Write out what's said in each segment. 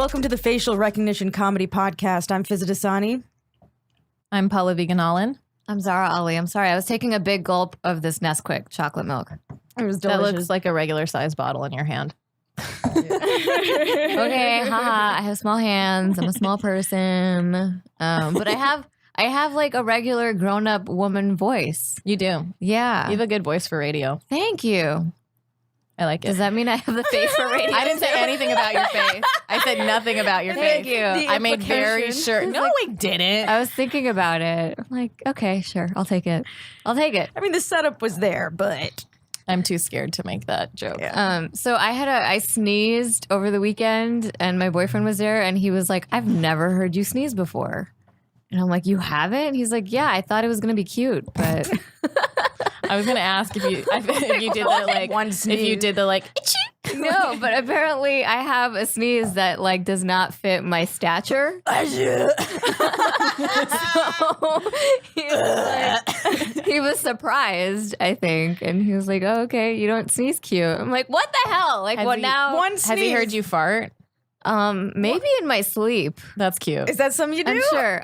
welcome to the Facial Recognition Comedy Podcast. I'm Fizza Dasani. I'm Paula Vegan-Allen. I'm Zara Ali. I'm sorry, I was taking a big gulp of this Nesquik chocolate milk. It was That delicious. looks like a regular size bottle in your hand. Okay, haha. I have small hands. I'm a small person. But I have like a regular grown-up woman voice. You do. Yeah. You have a good voice for radio. Thank you. I like it. Does that mean I have the face for radio? I didn't say anything about your face. I said nothing about your Thank face. you. I made very sure. No, I didn't. I was thinking about it. I'm like, okay, sure. I'll take it. I mean, the setup was there, but I'm too scared to make that joke. yeah. So I sneezed over the weekend and my boyfriend was there and he was like, I've never heard you sneeze before. And I'm like, you haven't? And he's like, yeah, I thought it was going to be cute, but I was gonna ask if you did the like one if sneeze. you did the like no, but apparently I have a sneeze that like does not fit my stature. So he was surprised, I think, and he was like, "Oh, okay, you don't sneeze cute." I'm like, "What the hell?" Like, what now? One sneeze. Has he heard you fart? Maybe in my sleep. That's cute. Is that something you do? I'm sure.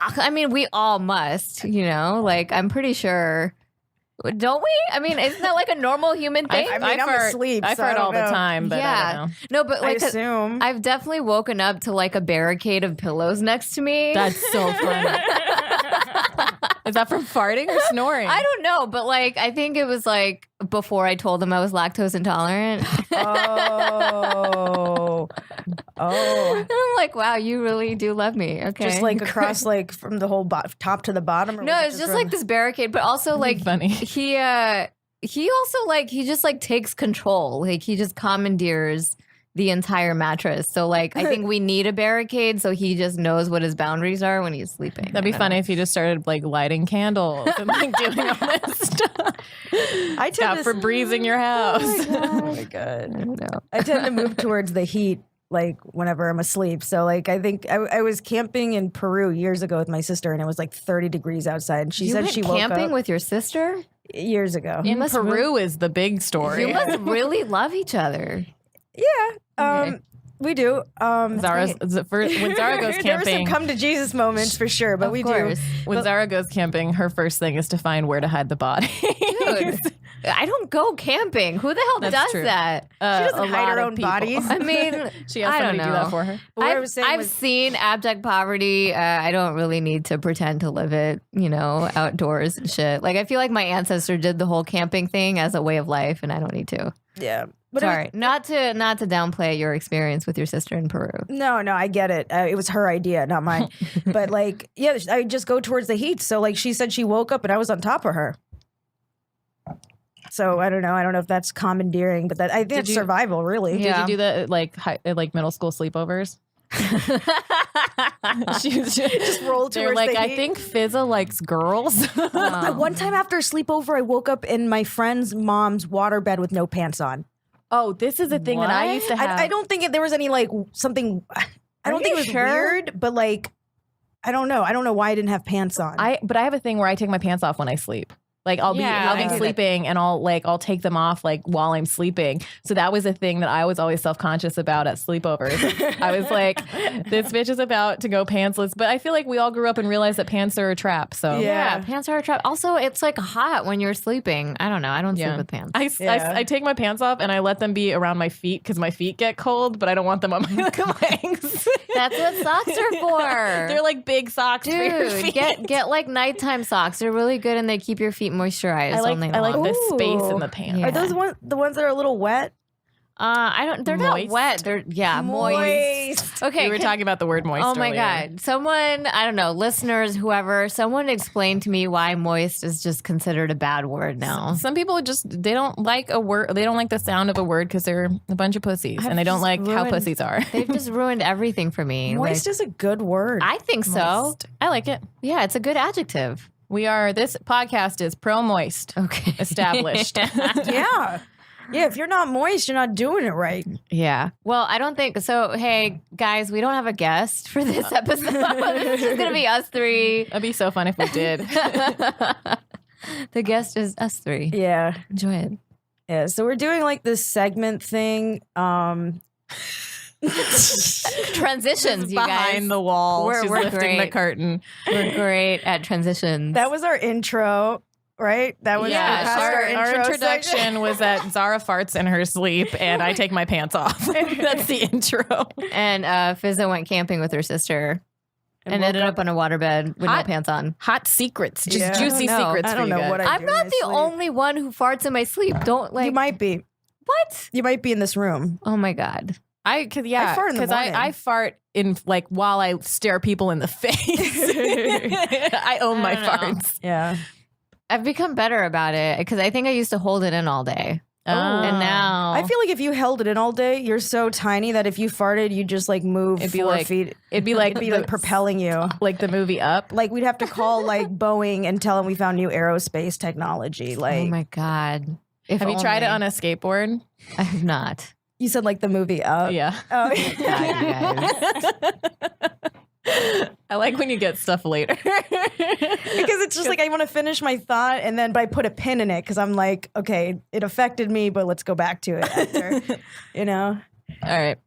I mean, we all must, you know. Like, I'm pretty sure. Don't we? I mean, isn't that like a normal human thing? I mean, I'm fart, asleep, I so I fart don't all the know. time, but I don't know. No, but I like, assume. I've definitely woken up to like a barricade of pillows next to me. That's so funny. Is that from farting or snoring? I don't know, but like, I think it was like before I told them I was lactose intolerant. Oh. And I'm like, wow, you really do love me. Okay. Just like across, like from the whole top to the bottom? Or no, was it it's just from- like this barricade, but also like funny. he also like, he just like takes control. Like he just commandeers the entire mattress. So like, I think we need a barricade so he just knows what his boundaries are when he's sleeping. That'd be funny if you just started like lighting candles and like doing all this stuff. I tend Stop for breezing your house. Oh my God. I don't know. I tend to move towards the heat, like whenever I'm asleep. So like, I think I was camping in Peru years ago with my sister, and it was like 30 degrees outside. And she You said went she woke camping up with your sister? years ago. In must Peru is the big story. You must really love each other. Yeah, Okay. we do. Zara's when Zara goes There were some camping. come to Jesus moments for sure, but Of we course. When Zara goes camping, her first thing is to find where to hide the body. Dude, I don't go camping. Who the hell That's does true. that? She doesn't hide her own people. bodies. I mean, She has I somebody don't do know. that for her. But what I I've, was saying I've was- seen abject poverty. I don't really need to pretend to live it, you know, outdoors and shit. Like, I feel like my ancestor did the whole camping thing as a way of life, and I don't need to. Yeah, but it was- Sorry, not to downplay your experience with your sister in Peru. no, I get it. It was her idea, not mine. But like, yeah, I just go towards the heat. So like, she said she woke up and I was on top of her. So I don't know. I don't know if that's commandeering, but that I think Did it's you- survival, really. Yeah. Did you do the like middle school sleepovers? She was Just roll They're towards like, the I heat. think Fizza likes girls. One time after a sleepover, I woke up in my friend's mom's waterbed with no pants on. Oh, this is a thing that I What? used to have. I don't think there was any like something. I don't think it was weird, but like, I don't know. I don't know why I didn't have pants on. But I have a thing where I take my pants off when I sleep. Like I'll Yeah, I be do that. sleeping and I'll take them off like while I'm sleeping. So that was a thing that I was always self-conscious about at sleepovers. I was like, this bitch is about to go pantsless. But I feel like we all grew up and realized that pants are a trap. So Yeah. Pants are a trap. Also, it's like hot when you're sleeping. I don't know. I don't sleep Yeah. with pants. I take my pants off and I let them be around my feet because my feet get cold, but I don't want them on my legs. That's what socks are for. They're like big socks for your Dude, feet. get like nighttime socks. They're really good and they keep your feet moisturized all night I like long. the space in Ooh. the pants. Yeah. Are those the ones that are a little wet? I don't. They're Moist. not wet. They're moist. Okay, We were talking about the word moist. Oh my earlier. God! Someone, I don't know, listeners, whoever, someone explain to me why moist is just considered a bad word now. Some people they don't like a word. They don't like the sound of a word because they're a bunch of pussies and they don't just like how ruined- pussies are. They've just ruined everything for me. Moist is a good word. I think so. Moist. I like it. Yeah, it's a good adjective. This podcast is pro moist. Okay, Established. yeah. Yeah, if you're not moist, you're not doing it right. Yeah. Well, I don't think so. Hey, guys, we don't have a guest for this episode. It's just going to be us three. That'd be so fun if we did. The guest is us three. Yeah. Enjoy it. Yeah. So we're doing like this segment thing. Transitions, you behind guys. the wall. We're She's lifting great. the curtain. We're great at transitions. That was our intro, right? That was our introduction section. was that Zara farts in her sleep and I take my pants off. That's the intro. And Fizza went camping with her sister and ended up on a waterbed with no Hot- pants on. Hot secrets, just Yeah. juicy I don't know. secrets. I for don't you know guys. what I I'm do in not my the sleep. only one who farts in my sleep. Don't like You might be. what? You might be in this room. Oh my god. I fart in the morning. I fart in like while I stare people in the face. I own my I don't know. farts. Yeah. I've become better about it because I think I used to hold it in all day. And now I feel like if you held it in all day, you're so tiny that if you farted, you just like move It'd be 4 like- feet. It'd be like It'd be like propelling you. like the movie Up. Like we'd have to call like Boeing and tell them we found new aerospace technology. Like oh my god. If Have you tried it only. on a skateboard? I have not. you said, like the movie Up. Yeah. Oh, I like when you get stuff later. because it's just like I want to finish my thought and then but I put a pin in it because I'm like, okay, it affected me, but let's go back to it after. You know, All right.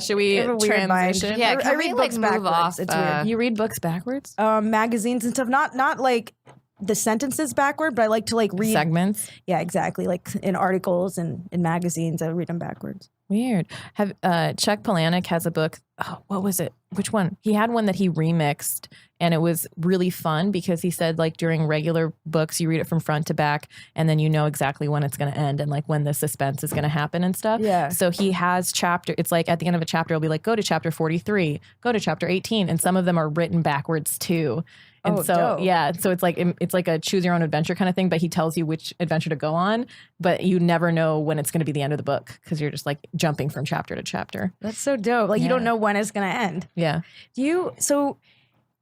Should we I have a weird mind. transition? Yeah, I can read we books like move backwards. off? It's weird. You read books backwards? Magazines and stuff. Not like the sentences backward, but I like to like read. Segments? Yeah, exactly. Like in articles and in magazines, I read them backwards. Weird. Have Chuck Palahniuk has a book. Oh, what was it? Which one? He had one that he remixed, and it was really fun because he said like during regular books you read it from front to back, and then you know exactly when it's going to end and like when the suspense is going to happen and stuff. Yeah. So he has chapter. It's like at the end of a chapter, it'll be like go to chapter 43, go to chapter 18, and some of them are written backwards too. And Oh, so dope. yeah, so it's like a choose your own adventure kind of thing, but he tells you which adventure to go on, but you never know when it's going to be the end of the book because you're just like jumping from chapter to chapter. That's so dope. Like you don't know when it's gonna end. Yeah.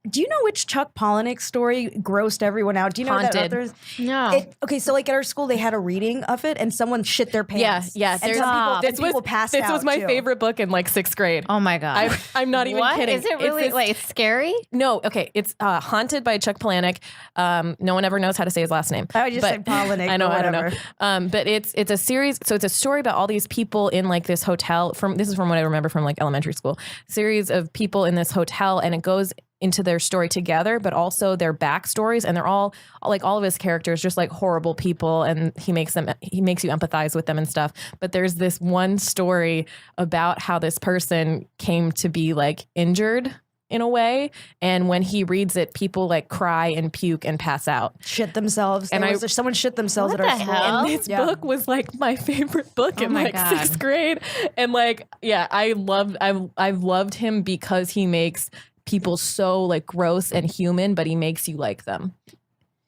Do you know which Chuck Palahniuk story grossed everyone out? Do you know that Haunted. others? No. Okay, so like at our school, they had a reading of it, and someone shit their pants. Yeah. And There's- people passed out. This was my too. favorite book in like 6th grade. oh my god. I'm not even what? kidding. Is it It's really this- like it's scary? No, okay. It's Haunted by Chuck Palahniuk. No one ever knows how to say his last name. I would just say Palahniuk. I know, but I don't know. whatever. But it's a series. So it's a story about all these people in like this hotel. This is from what I remember from like elementary school. Series of people in this hotel, and it goes into their story together, but also their backstories, and they're all like all of his characters just like horrible people, and he makes you empathize with them and stuff. But there's this one story about how this person came to be like injured in a way, and when he reads it, people like cry and puke and pass out. Shit themselves. And Someone shit themselves What at our the school. hell? And this Yeah. book was like my favorite book in my like God. 6th grade, and like I've loved him because he makes people so like gross and human, but he makes you like them.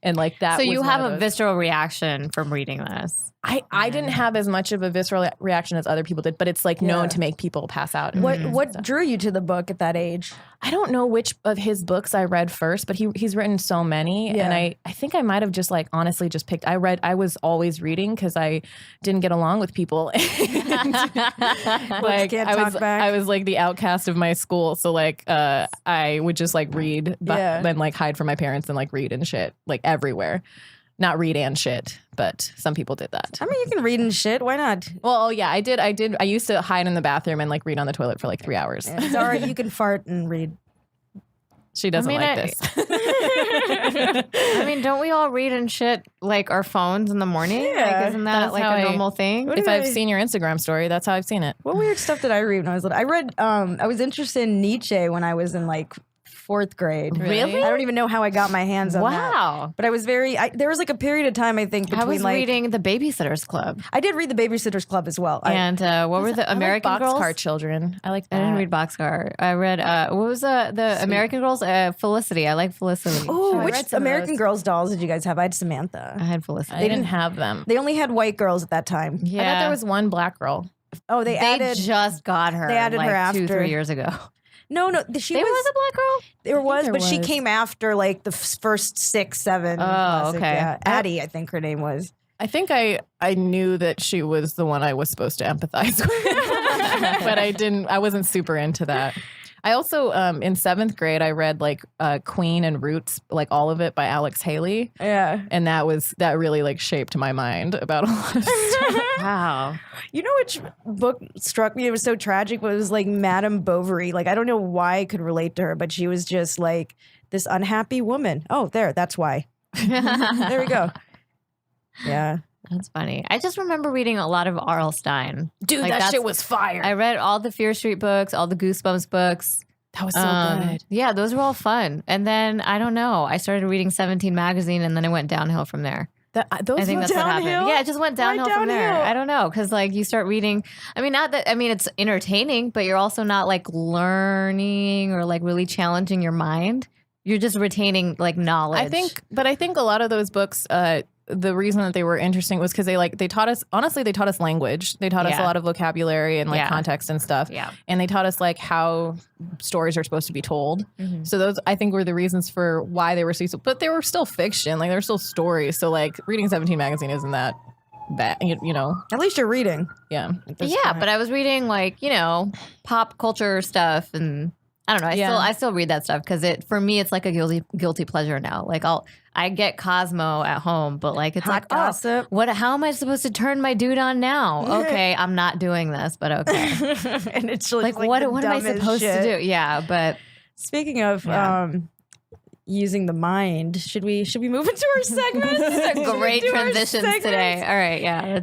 And like that. So was you one have of a those. visceral reaction from reading this. I didn't have as much of a visceral reaction as other people did, but it's like known Yeah. to make people pass out. What drew you to the book at that age? I don't know which of his books I read first, but he's written so many, Yeah. and I think I might have just like honestly just picked. I was always reading because I didn't get along with people. Like can't I was talk back. I was like the outcast of my school, so like I would just like read, Yeah. then like hide from my parents and like read and shit like everywhere. Not read and shit, but some people did that. I mean, you can read and shit. Why not? Well, oh yeah, I did. I used to hide in the bathroom and like read on the toilet for like 3 hours. Zara, you can fart and read. She doesn't I mean, like I- this. I mean, don't we all read and shit like our phones in the morning? Yeah, Like, isn't that that's like how a I- normal thing? What If did I've I- seen your Instagram story, that's how I've seen it. What weird stuff did I read when I was little? I read. I was interested in Nietzsche when I was in like 4th grade. Really? I don't even know how I got my hands on that. Wow. But I was there was like a period of time I think between I was like reading The Babysitter's Club. I did read the Babysitters Club as well. And what were the American I like Girls? Boxcar Children. I like that. I didn't read Boxcar. I read what was the American Girls? Felicity. I like Felicity. Oh, I which read some of American those. Girls dolls did you guys have? I had I Samantha. had Felicity. I didn't have them. They only had white girls at that time. Yeah, I thought there was one black girl. Oh, they added. just got her. they added like her after. 2-3 years ago. No, she There was. was a black girl. There was, there but she was. came after like the first 6, 7. classic, okay. Yeah. Addie, I think her name was. I think I knew that she was the one I was supposed to empathize with, but I wasn't super into that. I also, in 7th grade, I read like Queen and Roots, like all of it by Alex Haley. Yeah. And that really like shaped my mind about a lot of stuff. Wow. You know which book struck me? It was so tragic, but it was like Madame Bovary. Like, I don't know why I could relate to her, but she was just like this unhappy woman. Oh, that's why. There we go. Yeah. That's funny. I just remember reading a lot of R.L. Stein. Dude, Like, that that's- shit was fire. I read all the Fear Street books, all the Goosebumps books. That was so good. Yeah, those were all fun. And then, I don't know, I started reading 17 magazine and then it went downhill from there. Those I think went that's what happened. downhill? Yeah, it just went Why downhill from there. downhill? I don't know. Because, like, you start reading. I mean, it's entertaining, but you're also not, like, learning or, like, really challenging your mind. You're just retaining, like, knowledge. I think a lot of those books, the reason that they were interesting was because they taught us language. They taught us a Yeah. lot of vocabulary and like Yeah. context and stuff. Yeah. And they taught us like how stories are supposed to be told. Mhm. So those I think were the reasons for why they were so, but they were still fiction. Like they were still stories. So like reading 17 magazine isn't that bad, you know? At least you're reading. Yeah. Yeah, but I was reading, like, you know, pop culture stuff and I don't know. I still read that stuff because for me it's like a guilty pleasure now. Like I get Cosmo at home, but like it's Hot like gossip. how am I supposed to turn my dude on now? Okay, I'm not doing this, but okay. And it's like what am I supposed to do? Yeah, but Speaking of using the mind, should we move into our segments? these are great transitions today. All right, yeah,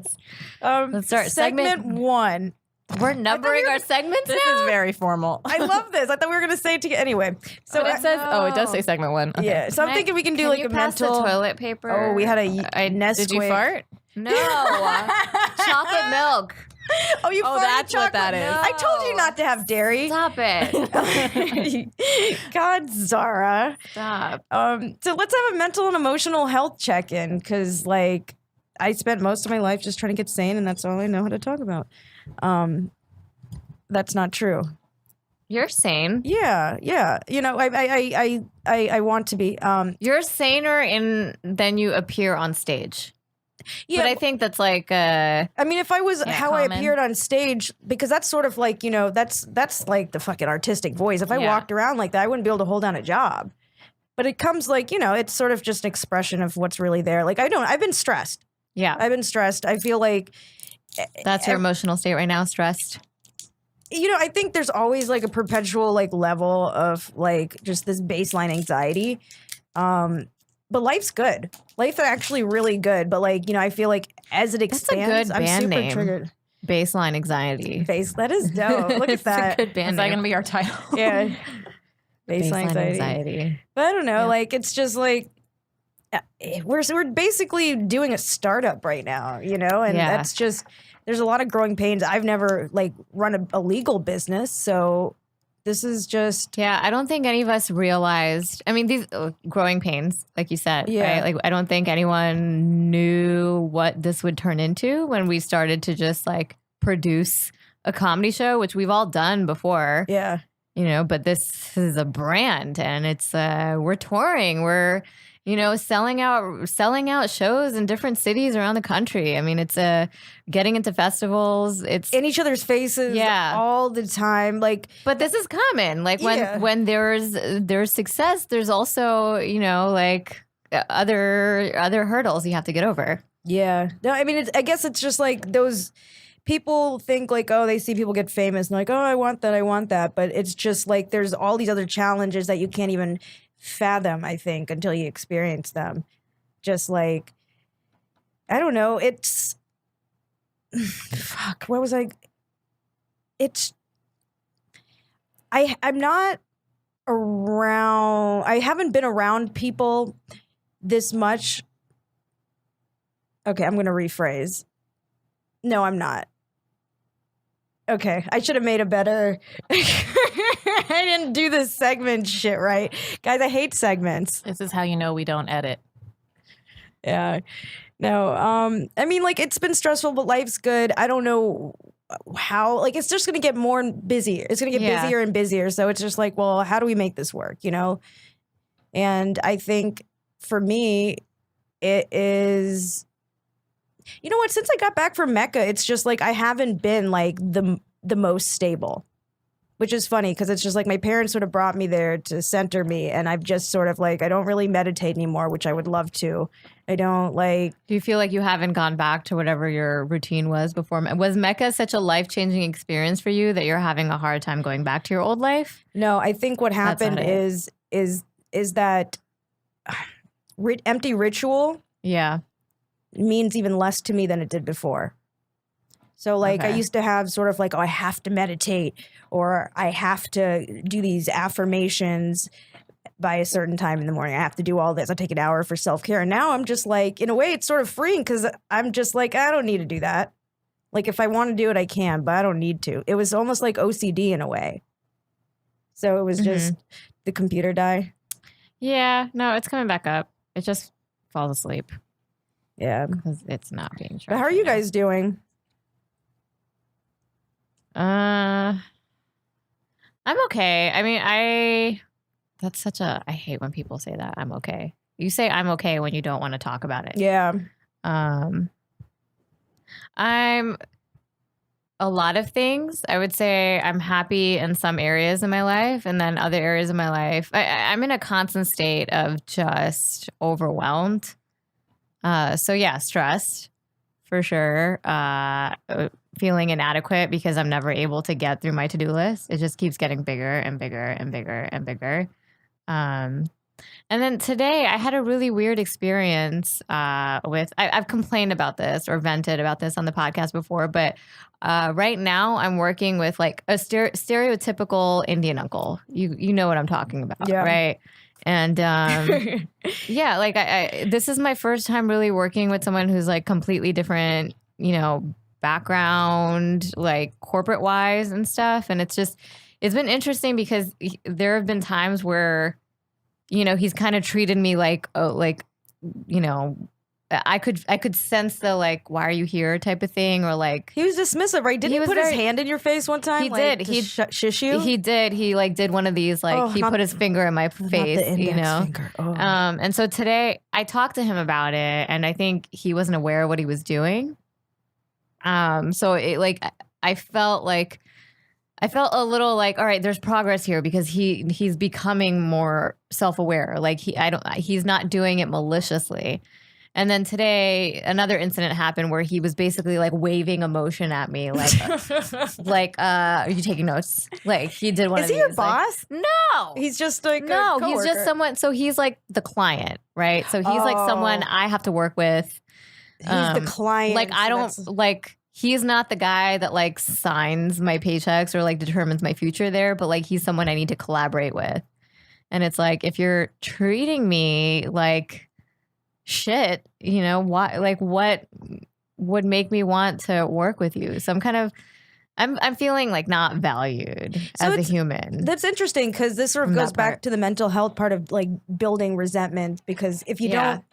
let's start. Segment 1. We're numbering our segments This now. is very formal. I love this. I thought we were going to say it together. Anyway, so But it says, it does say segment 1. Okay. yeah. So I'm thinking we can do like you a pass mental. the toilet paper. Oh, we had a Nesquik. Did you fart? No, chocolate milk. Oh, you farted that's what chocolate? that is. I told you not to have dairy. Stop it. God, Zara. Stop. So let's have a mental and emotional health check-in because, like, I spent most of my life just trying to get sane, and that's all I know how to talk about. That's not true. You're sane. Yeah. You know, I want to be. You're saner than you appear on stage. Yeah, But I think that's like I mean, if I was how I common. appeared on stage, because that's sort of like, you know, that's like the fucking artistic voice. If I Yeah. walked around like that, I wouldn't be able to hold down a job. But it comes like, you know, it's sort of just an expression of what's really there. Like I've been stressed. yeah. I've been stressed. I feel like, That's your emotional state right now, stressed. you know, I think there's always like a perpetual like level of like just this baseline anxiety. But life's good. Life's actually really good. But like, you know, I feel like as it a expands, good I'm band super name. triggered. Baseline anxiety. That is dope. Look at It's that. a good band Is that name. going to be our title? Yeah. Baseline anxiety. But I don't know. Yeah. Like, it's just like we're basically doing a startup right now, you know? And Yeah. that's just, there's a lot of growing pains. I've never like run a legal business. So this is just, Yeah, I don't think any of us realized. I mean, these growing pains, like you said, Yeah. right? Like, I don't think anyone knew what this would turn into when we started to just like produce a comedy show, which we've all done before, yeah. you know. But this is a brand, and it's we're touring, we're selling out shows in different cities around the country. I mean, it's getting into festivals. It's In each other's faces Yeah. all the time. Like, But this is common. Like Yeah. when there's success, there's also, like other hurdles you have to get over. yeah. No, I mean, I guess it's just like those people think like, oh, they see people get famous and they're like, oh, I want that. But it's just like there's all these other challenges that you can't even fathom, I think, until you experience them. Just like, I don't know. It's fuck. What was I? It's I'm not around. I haven't been around people this much. Okay, I'm going to rephrase. No, I'm not. Okay, I should have made a better. I didn't do this segment shit right. Guys, I hate segments. This is how you know we don't edit. Yeah. No, I mean, like, it's been stressful, but life's good. I don't know how, like, it's just going to get more busier. It's going to get Yeah. busier and busier. So it's just like, well, how do we make this work, you know? And I think for me, it is, you know what, since I got back from Mecca, it's just like I haven't been like the most stable. which is funny because it's just like my parents sort of brought me there to center me, and I've just sort of like I don't really meditate anymore, which I would love to. I don't like. Do you feel like you haven't gone back to whatever your routine was before? Was Mecca such a life-changing experience for you that you're having a hard time going back to your old life? No, I think what happened not it. is that empty ritual Yeah. means even less to me than it did before. So like I Okay. used to have sort of like, oh, I have to meditate or I have to do these affirmations by a certain time in the morning. I have to do all this. I take an hour for self-care. And now I'm just like, in a way, it's sort of freeing because I'm just like, I don't need to do that. Like if I want to do it, I can, but I don't need to. It was almost like OCD in a way. So it was just the computer die. Yeah. No, it's coming back up. It just falls asleep Yeah. because it's not being charged. But how are you guys doing? I'm okay. I mean, I hate when people say that. I'm okay. You say I'm okay when you don't want to talk about it. Yeah. I'm a lot of things. I would say I'm happy in some areas of my life, and then other areas of my life, I'm in a constant state of just overwhelmed. So yeah, stressed for sure. Feeling inadequate because I'm never able to get through my to-do list. It just keeps getting bigger and bigger and bigger and bigger. And then today I had a really weird experience with, I've complained about this or vented about this on the podcast before, but right now I'm working with like a stereotypical Indian uncle. You know what I'm talking about, Yeah. right? And yeah, like this is my first time really working with someone who's like completely different, background, like corporate wise and stuff. And it's been interesting because there have been times where, he's kind of treated me like, I could sense the like, why are you here type of thing, or like He was dismissive, right? Didn't he was put his very- hand in your face one time? He like, did. to He- shish you? he did. He like did one of these, like Oh, he not- put his finger in my Not face, the index finger. Oh. And so today I talked to him about it, and I think he wasn't aware of what he was doing. So it like I felt a little like, all right, there's progress here because he's becoming more self-aware. Like he's not doing it maliciously. And then today, another incident happened where he was basically like waving emotion at me, like, are you taking notes? Like he did one Is of he your these, like, boss? no, He's just like a no, he's just coworker. someone. So he's like the client, right? So he's like someone Oh. I have to work with. He's the client. Like I so don't that's- like. He's not the guy that like signs my paychecks or like determines my future there, but like he's someone I need to collaborate with. And it's like, if you're treating me like shit, why? Like what would make me want to work with you? So I'm feeling like not valued So as a it's- human. That's interesting because this sort of From goes that back part. to the mental health part of like building resentment. Because if you Yeah. don't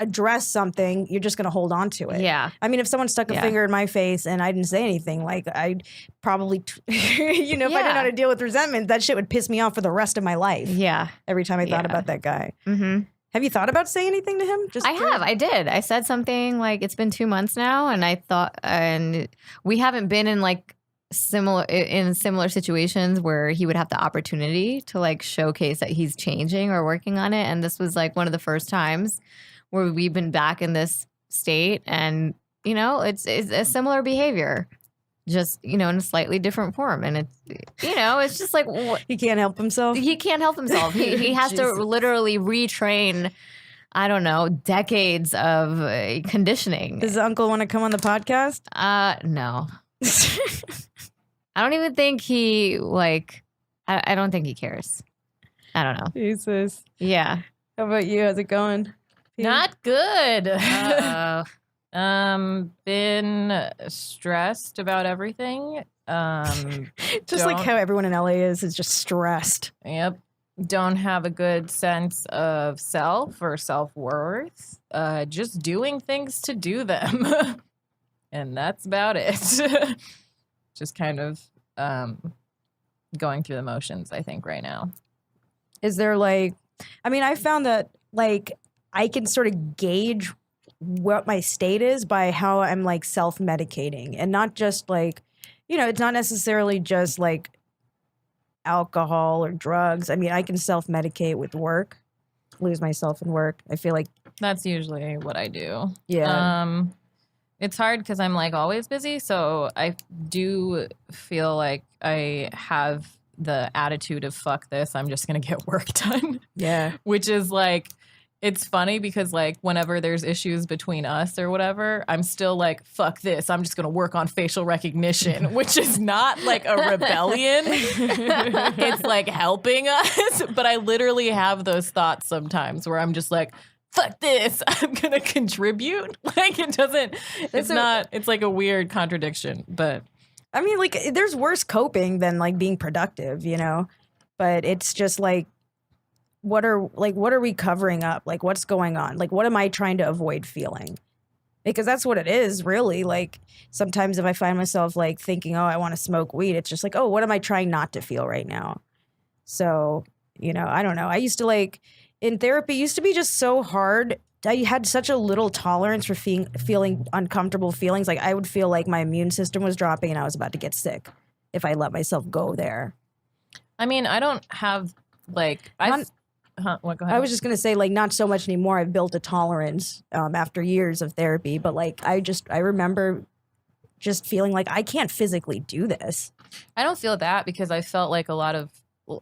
address something, you're just going to hold on to it. Yeah. I mean, if someone stuck a Yeah. finger in my face and I didn't say anything, like I'd probably, if I didn't know how to deal with resentment, that shit would piss me off for the rest of my life. Yeah. Every time I thought Yeah. about that guy. Mm-hmm. Have you thought about saying anything to him? I have. I did. I said something like, it's been 2 months now, and I thought, and we haven't been in like similar situations where he would have the opportunity to like showcase that he's changing or working on it. And this was like one of the first times where we've been back in this state, and it's a similar behavior, just in a slightly different form. And it's it's just like He can't help himself. he can't help himself. He has to Jesus. literally retrain, I don't know, decades of conditioning. Does the uncle want to come on the podcast? No. I don't even think he like. I don't think he cares. I don't know. Jesus. Yeah. How about you? How's it going? Not good. Uh-oh. Been stressed about everything. Just like don't- how everyone in LA is just stressed. Yep. Don't have a good sense of self or self-worth. Just doing things to do them. And that's about it. Just kind of going through the motions, I think, right now. Is there like, I mean, I found that like I can sort of gauge what my state is by how I'm like self-medicating, and not just like, it's not necessarily just like alcohol or drugs. I mean, I can self-medicate with work, lose myself in work. I feel like That's usually what I do. Yeah. It's hard because I'm like always busy. So I do feel like I have the attitude of fuck this, I'm just going to get work done. Yeah. Which is like, it's funny because like whenever there's issues between us or whatever, I'm still like, fuck this, I'm just going to work on facial recognition, which is not like a rebellion. It's like helping us. But I literally have those thoughts sometimes where I'm just like, fuck this, I'm going to contribute. Like it doesn't, it's like a weird contradiction. But I mean, like, there's worse coping than like being productive, you know? But it's just like, what are we covering up? Like, what's going on? Like, what am I trying to avoid feeling? Because that's what it is, really. Like, sometimes if I find myself like thinking, oh, I want to smoke weed, it's just like, oh, what am I trying not to feel right now? So, you know, I don't know. I used to like, in therapy, it used to be just so hard. I had such a little tolerance for feeling uncomfortable feelings. Like, I would feel like my immune system was dropping and I was about to get sick if I let myself go there. I mean, I don't have like, what, go ahead. I was just going to say, like, not so much anymore. I've built a tolerance after years of therapy. But, like, I remember just feeling like I can't physically do this. I don't feel that because I felt like a lot of,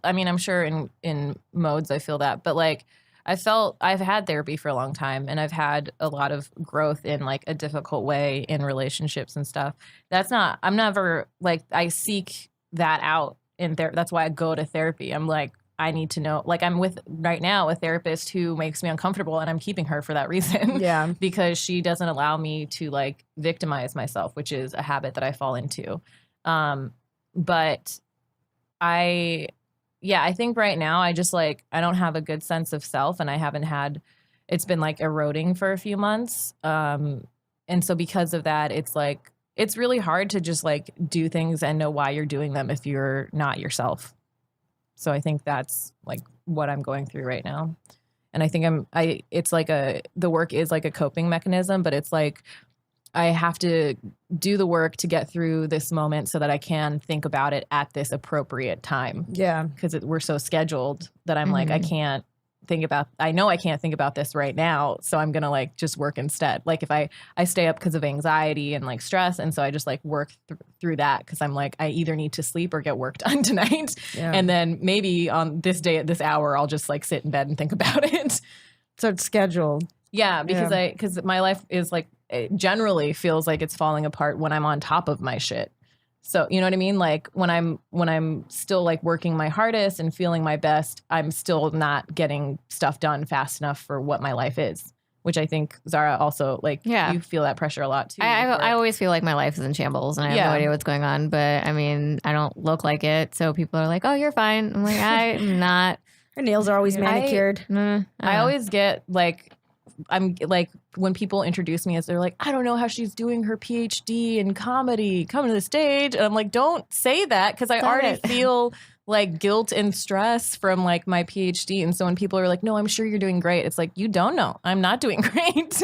I mean, I'm sure in modes I feel that. But, like, I've had therapy for a long time and I've had a lot of growth in, like, a difficult way in relationships and stuff. I'm never, like, I seek that out in therapy. That's why I go to therapy. I'm like, I need to know, like I'm with right now a therapist who makes me uncomfortable and I'm keeping her for that reason. Yeah. Because she doesn't allow me to like victimize myself, which is a habit that I fall into. But I think right now I just like, I don't have a good sense of self and I haven't had, it's been like eroding for a few months. And so because of that, it's like, it's really hard to just like do things and know why you're doing them if you're not yourself. So I think that's like what I'm going through right now. And I think it's like the work is like a coping mechanism, but it's like I have to do the work to get through this moment so that I can think about it at this appropriate time. Yeah. Because we're so scheduled that I'm like, I know I can't think about this right now. So I'm going to like just work instead. Like if I stay up because of anxiety and like stress. And so I just like work through that because I'm like, I either need to sleep or get work done tonight. Yeah. And then maybe on this day at this hour, I'll just like sit in bed and think about it. So it's scheduled. Yeah. Because my life is like, it generally feels like it's falling apart when I'm on top of my shit. So, you know what I mean? Like when I'm still like working my hardest and feeling my best, I'm still not getting stuff done fast enough for what my life is, which I think Zara also like, you feel that pressure a lot too. I always feel like my life is in shambles and I have no idea what's going on, but I mean, I don't look like it. So people are like, oh, you're fine. I'm like, I'm not. Her nails are always manicured. I always get like, I'm like when people introduce me as they're like, I don't know how she's doing her PhD in comedy, coming to the stage. And I'm like, don't say that because I already feel like guilt and stress from like my PhD. And so when people are like, no, I'm sure you're doing great. It's like, you don't know. I'm not doing great.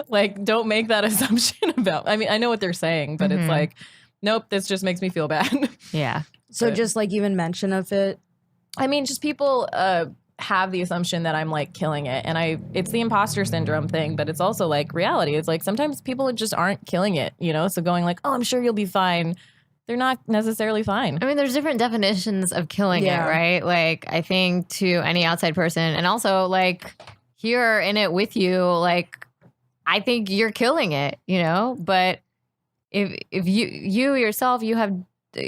Like, don't make that assumption about, I mean, I know what they're saying, but it's like, nope, this just makes me feel bad. Yeah. So just like even mention of it. I mean, just people, have the assumption that I'm like killing it and it's the imposter syndrome thing, but it's also like reality. It's like sometimes people just aren't killing it, you know? So going like, oh, I'm sure you'll be fine. They're not necessarily fine. I mean, there's different definitions of killing it, right? Like I think to any outside person and also like here in it with you, like I think you're killing it, you know? But if you yourself, you have,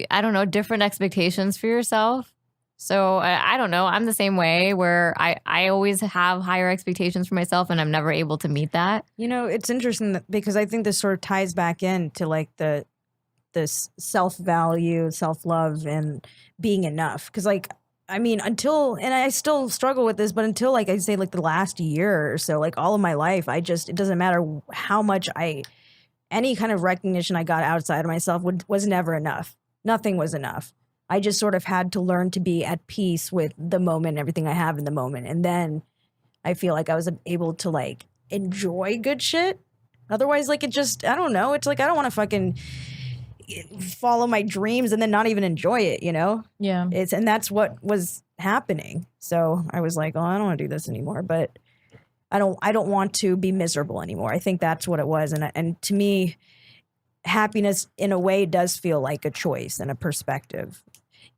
I don't know, different expectations for yourself. So I don't know. I'm the same way where I always have higher expectations for myself and I'm never able to meet that. You know, it's interesting because I think this sort of ties back into like this self-value, self-love and being enough. Because like, I mean, and I still struggle with this, but until like I say like the last year or so, like all of my life, it doesn't matter how much any kind of recognition I got outside of myself was never enough. Nothing was enough. I just sort of had to learn to be at peace with the moment, everything I have in the moment. And then I feel like I was able to like enjoy good shit. Otherwise, like it just, I don't know. It's like, I don't want to fucking follow my dreams and then not even enjoy it, you know? Yeah. And that's what was happening. So I was like, oh, I don't want to do this anymore, but I don't want to be miserable anymore. I think that's what it was. And to me, happiness in a way does feel like a choice and a perspective.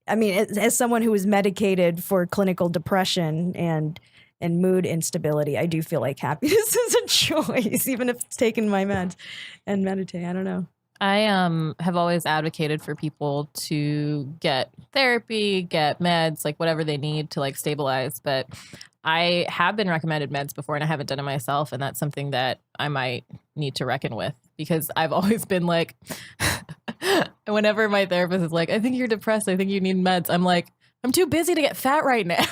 I mean, as someone who is medicated for clinical depression and mood instability, I do feel like happiness is a choice, even if it's taking my meds and meditate. I don't know. I have always advocated for people to get therapy, get meds, like whatever they need to like stabilize. But I have been recommended meds before and I haven't done it myself. And that's something that I might need to reckon with because I've always been like, whenever my therapist is like, I think you're depressed, I think you need meds, I'm like, I'm too busy to get fat right now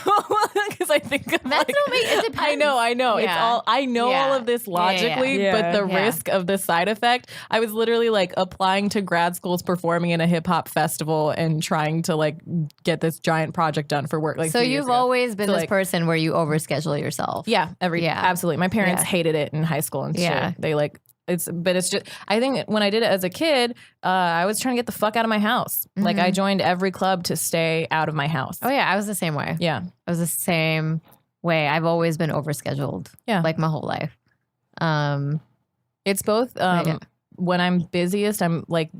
because I think I'm Meds like, don't make it depends. I know. Yeah. It's all I know Yeah. all of this logically, Yeah. but the Yeah. risk of the side effect. I was literally like applying to grad schools, performing in a hip hop festival, and trying to like get this giant project done for work. Like So 2 years you've ago. always been So, this like- person where you overschedule yourself. Yeah, absolutely. My parents Yeah. hated it in high school and Yeah. shit. They like it's just I think when I did it as a kid, I was trying to get the fuck out of my house. Like I joined every club to stay out of my house. Oh yeah, I was the same way. Yeah. I was the same way. I've always been overscheduled. Yeah. Like my whole life. It's both Yeah. when I'm busiest, I'm like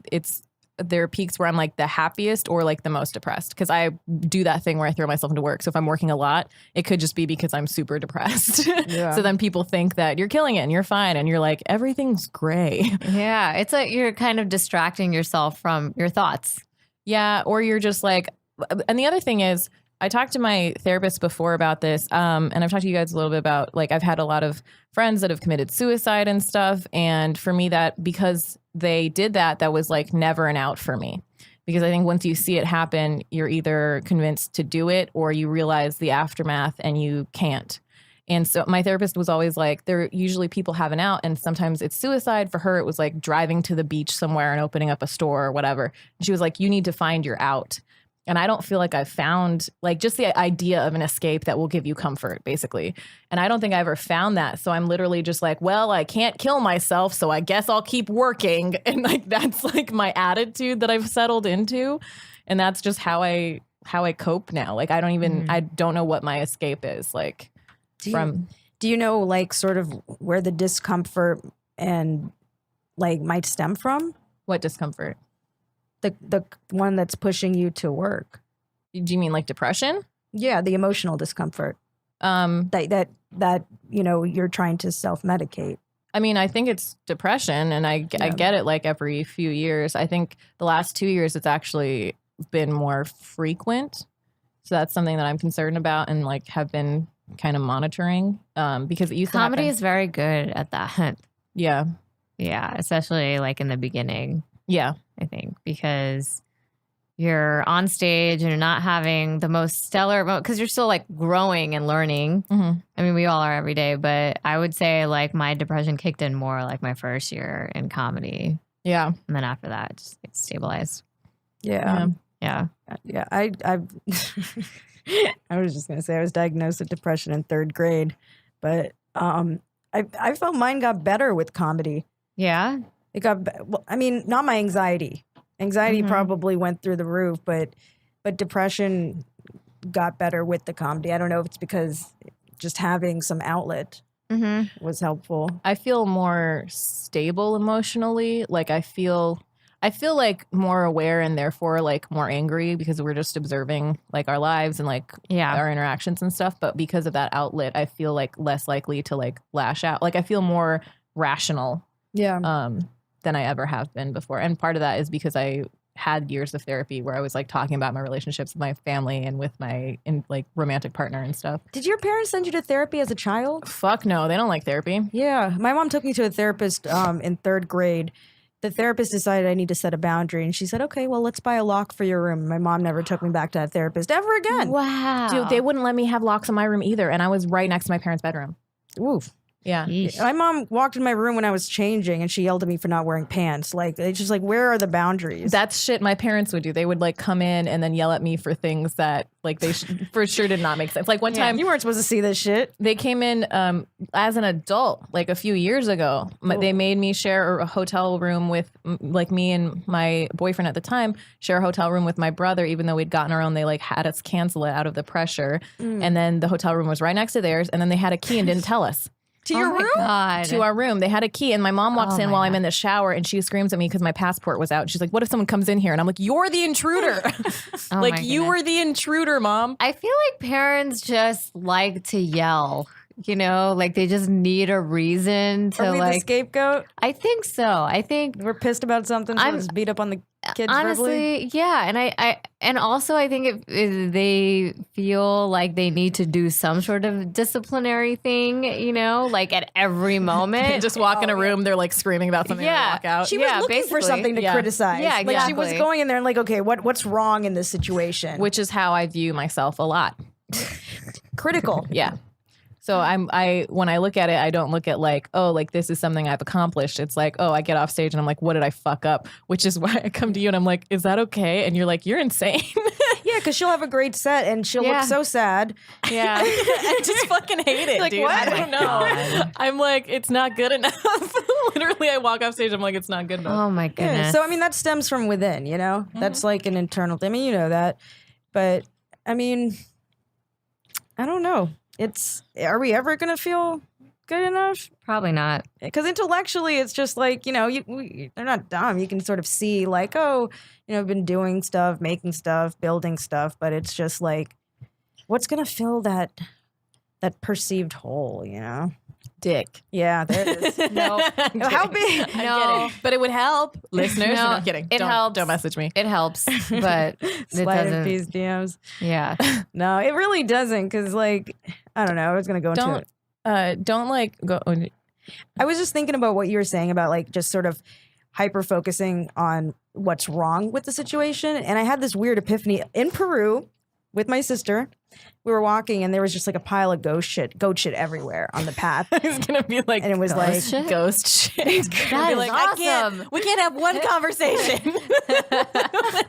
there are peaks where I'm like the happiest or like the most depressed because I do that thing where I throw myself into work. So if I'm working a lot, it could just be because I'm super depressed. Yeah. So then people think that you're killing it and you're fine and you're like everything's gray. Yeah. It's like you're kind of distracting yourself from your thoughts. Yeah, or you're just like, and the other thing is, I talked to my therapist before about this, and I've talked to you guys a little bit about, like, I've had a lot of friends that have committed suicide and stuff, and for me that, because they did that, that was, like, never an out for me. Because I think once you see it happen, you're either convinced to do it or you realize the aftermath and you can't. And so my therapist was always like, there usually people have an out and sometimes it's suicide. For her, it was like driving to the beach somewhere and opening up a store or whatever. And she was like, you need to find your out. And I don't feel like I've found like just the idea of an escape that will give you comfort, basically. And I don't think I ever found that. So I'm literally just like, well, I can't kill myself, so I guess I'll keep working. And like that's like my attitude that I've settled into. And that's just how I cope now. Like I don't know what my escape is. Like Do you know like sort of where the discomfort and like might stem from? what discomfort? The one that's pushing you to work. Do you mean like depression? Yeah, the emotional discomfort. That you know you're trying to self-medicate. I mean, I think it's depression, and I get it like every few years. I think the last 2 years it's actually been more frequent. So that's something that I'm concerned about and like have been kind of monitoring because it used to Comedy happen. is very good at that. Yeah. Yeah, especially like in the beginning, Yeah. I think, because you're on stage and you're not having the most stellar, because you're still like growing and learning. Mm-hmm. I mean, we all are every day, but I would say like my depression kicked in more like my first year in comedy. Yeah. And then after that, it just gets stabilized. Yeah. Yeah. Yeah. I I was just gonna say I was diagnosed with depression in 3rd grade, but I felt mine got better with comedy. Yeah. It got well, I mean, not my anxiety. Anxiety probably went through the roof, but depression got better with the comedy. I don't know if it's because just having some outlet was helpful. I feel more stable emotionally. Like I feel like more aware and therefore like more angry because we're just observing like our lives and like our interactions and stuff. But because of that outlet, I feel like less likely to like lash out. Like I feel more rational than I ever have been before. And part of that is because I had years of therapy where I was like talking about my relationships with my family and with my like romantic partner and stuff. Did your parents send you to therapy as a child? Fuck no, they don't like therapy. Yeah. My mom took me to a therapist in 3rd grade. The therapist decided I need to set a boundary, and she said, okay, well, let's buy a lock for your room. My mom never took me back to that therapist ever again. Wow. Dude, they wouldn't let me have locks in my room either. And I was right next to my parents' bedroom. Oof. Yeah. Yeesh. My mom walked in my room when I was changing and she yelled at me for not wearing pants. Like, it's just like, where are the boundaries? That's shit my parents would do. They would like come in and then yell at me for things that like they for sure did not make sense. Like one time you weren't supposed to see this shit. they came in as an adult like a few years ago. They made me share a hotel room with like me and my boyfriend at the time share a hotel room with my brother, even though we'd gotten our own. They like had us cancel it out of the pressure. And then the hotel room was right next to theirs. And then they had a key and didn't tell us. To your room? God. To our room. They had a key, and my mom walks Oh in my while I'm God. in the shower, and she screams at me because my passport was out. She's like, "What if someone comes in here?" And I'm like, "You're the intruder. Oh like my you goodness. were the intruder, mom." I feel like parents just like to yell. You know, like they just need a reason to Are we the like. scapegoat? I think so. I think We're pissed about something, so I'm- let's beat up on the kids verbally? honestly, yeah, and also I think they feel like they need to do some sort of disciplinary thing. You know, like at every They moment. just walk in a room, they're like screaming about something, and Yeah. walk out. She was Yeah, looking for basically. something to Yeah. criticize. Yeah, Like she was exactly. going in there and like, okay, what's wrong in this situation? Which is how I view myself a lot. Critical. Yeah. So I when I look at it, I don't look at like, oh, like this is something I've accomplished. It's like, oh, I get off stage and I'm like, what did I fuck up? Which is why I come to you and I'm like, is that okay? And you're like, you're insane. Yeah, because she'll have a great set and she'll Yeah. look so sad. Yeah. I just fucking hate it, Like, dude. what? I don't know. God. I'm like, it's not good enough. Literally, I walk off stage, I'm like, it's not good enough. Oh my Yeah. goodness. So I mean, that stems from within. You know, that's like an internal thing. I mean, you know that, but I mean, I don't know. Are we ever gonna feel good enough? Probably not. Because intellectually, it's just like, you know, they're not dumb. You can sort of see like, oh, you know, I've been doing stuff, making stuff, building stuff, but it's just like, what's gonna fill that perceived hole? You know? Dick. Yeah, there it is. No. How big? I'm No. kidding. But it would help. Listeners, No, no, I'm kidding. it don't, helps. Don't message me. It helps, but it Slide in doesn't. these DMs. Yeah. No, it really doesn't. Because like, I don't know. I was gonna go into it. Don't like go. I was just thinking about what you were saying about like just sort of hyper focusing on what's wrong with the situation. And I had this weird epiphany in Peru with my sister. We were walking and there was just like a pile of goat shit everywhere on the path. It's gonna be like, And it was Ghost like, shit? ghost shit. That is Be like, awesome. we can't have one conversation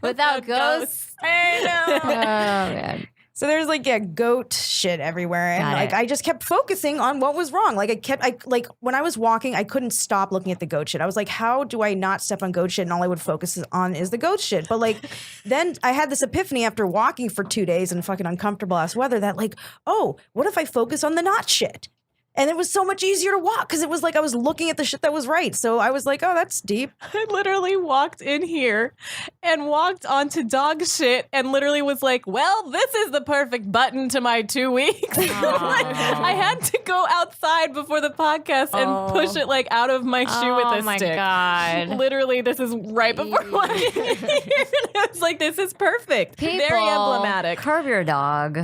Without ghosts. I know. Oh man. so there's like, yeah, goat shit everywhere. And Got like, it. I just kept focusing on what was wrong. Like like when I was walking, I couldn't stop looking at the goat shit. I was like, how do I not step on goat shit? And all I would focus on is the goat shit. But like, then I had this epiphany after walking for 2 days in fucking uncomfortable ass weather that like, oh, what if I focus on the not shit? And it was so much easier to walk because it was like I was looking at the shit that was right. So I was like, oh, that's deep. I literally walked in here and walked onto dog shit and literally was like, well, this is the perfect button to my 2 weeks. Like, I had to go outside before the podcast and push it like out of my shoe with Oh a my stick. God. Literally, this is right before walking in here. I was like, this is perfect. Very People, emblematic. Curb your dog.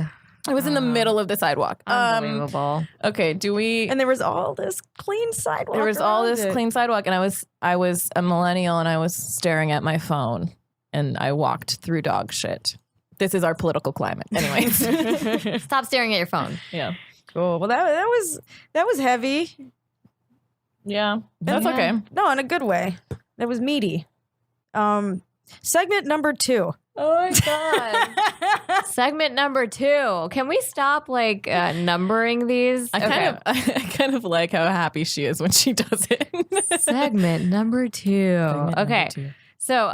I was in the middle of the sidewalk. Unbelievable. Okay, do we... And there was all this clean sidewalk. There was all around this it. clean sidewalk, and I was a millennial, and I was staring at my phone, and I walked through dog shit. This is our political climate, anyways. Stop staring at your phone. Yeah, Cool. Well, that was heavy. yeah, that's Yeah. okay. No, in a good way. That was meaty. Segment number 2. Oh my God. Segment number 2. Can we stop like numbering these? I kind of like how happy she is when she does it. Segment number 2. Okay. So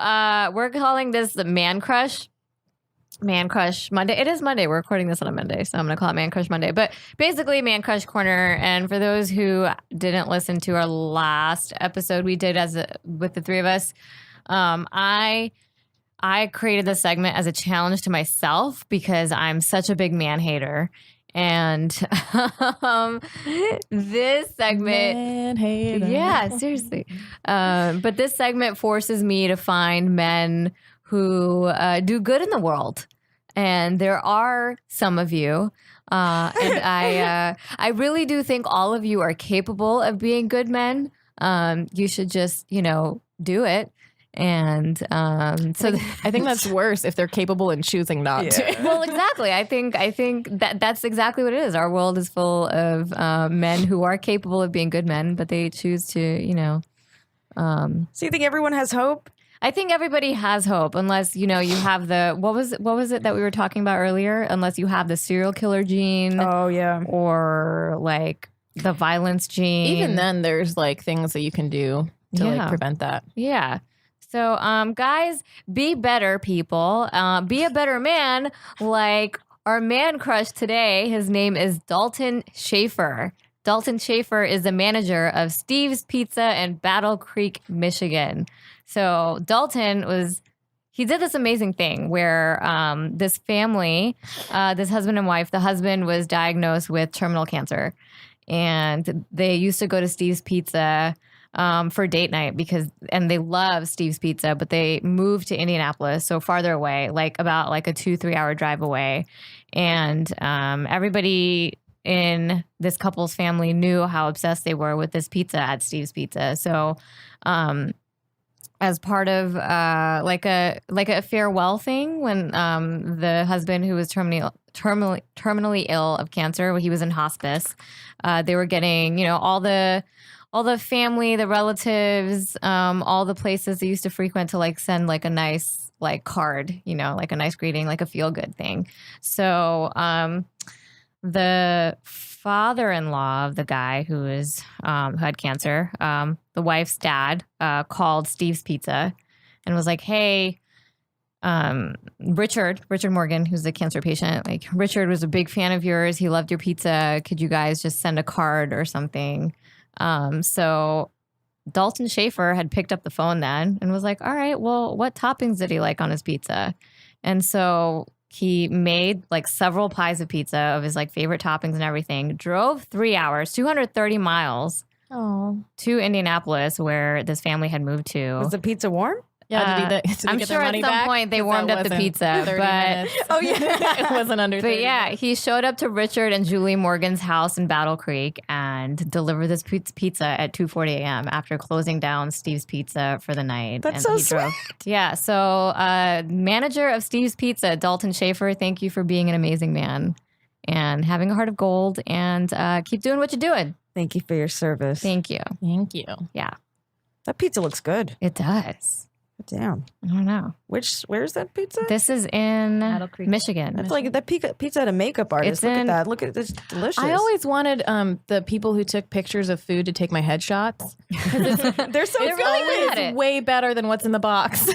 we're calling this the Man Crush. Man Crush Monday. It is Monday. We're recording this on a Monday, so I'm going to call it Man Crush Monday. But basically, Man Crush Corner. And for those who didn't listen to our last episode we did with the three of us, I created this segment as a challenge to myself because I'm such a big man hater. And this segment, Man hater. yeah, seriously. But this segment forces me to find men who do good in the world. And there are some of you. And I really do think all of you are capable of being good men. You should just, do it. And so I think that's worse if they're capable in choosing not to. well, exactly. I think that's exactly what it is. Our world is full of men who are capable of being good men, but they choose to, you know. So you think everyone has hope? I think everybody has hope, unless you have the what was it that we were talking about earlier? Unless you have the serial killer gene, Oh yeah. or like the violence gene. Even then, there's like things that you can do to like prevent that. Yeah. So, guys, be better people. Be a better man. Like our man crush today, his name is Dalton Schaefer. Dalton Schaefer is the manager of Steve's Pizza in Battle Creek, Michigan. So Dalton he did this amazing thing where this family, this husband and wife, the husband was diagnosed with terminal cancer. And they used to go to Steve's Pizza for date night and they love Steve's Pizza, but they moved to Indianapolis, so farther away, like about like a 2-3 hour drive away. And everybody in this couple's family knew how obsessed they were with this pizza at Steve's Pizza. So as part of like a farewell thing, when the husband, who was terminally ill of cancer, when he was in hospice, they were getting, all the family, the relatives, all the places they used to frequent to like send like a nice like card, like a nice greeting, like a feel good thing. So the father-in-law of the guy who had cancer, the wife's dad, called Steve's Pizza and was like, "Hey, Richard Morgan, who's a cancer patient, like Richard was a big fan of yours. He loved your pizza. Could you guys just send a card or something?" So Dalton Schaefer had picked up the phone then and was like, "All right, well, what toppings did he like on his pizza?" And so he made like several pies of pizza of his like favorite toppings and everything, drove 3 hours, 230 miles to Indianapolis, where this family had moved to. Was the pizza warm? Yeah, did I'm get sure their at money some back? point they 'Cause warmed that up the wasn't pizza, 30 but minutes. Oh yeah, it wasn't under 30 But yeah, minutes. he showed up to Richard and Julie Morgan's house in Battle Creek and delivered this pizza at 2:40 a.m. after closing down Steve's Pizza for the night. That's and so sweet. Yeah, so manager of Steve's Pizza, Dalton Schaefer, thank you for being an amazing man and having a heart of gold, and keep doing what you're doing. Thank you for your service. Thank you. Thank you. Yeah, That pizza looks good. it does. Damn. I don't know. Where's that pizza? This is in Battle Creek. Michigan. That's like that pizza had a makeup artist. It's Look at in- that. Look at this. Delicious. I always wanted the people who took pictures of food to take my headshots. They're so They're really good at It's it. way better than what's in the box.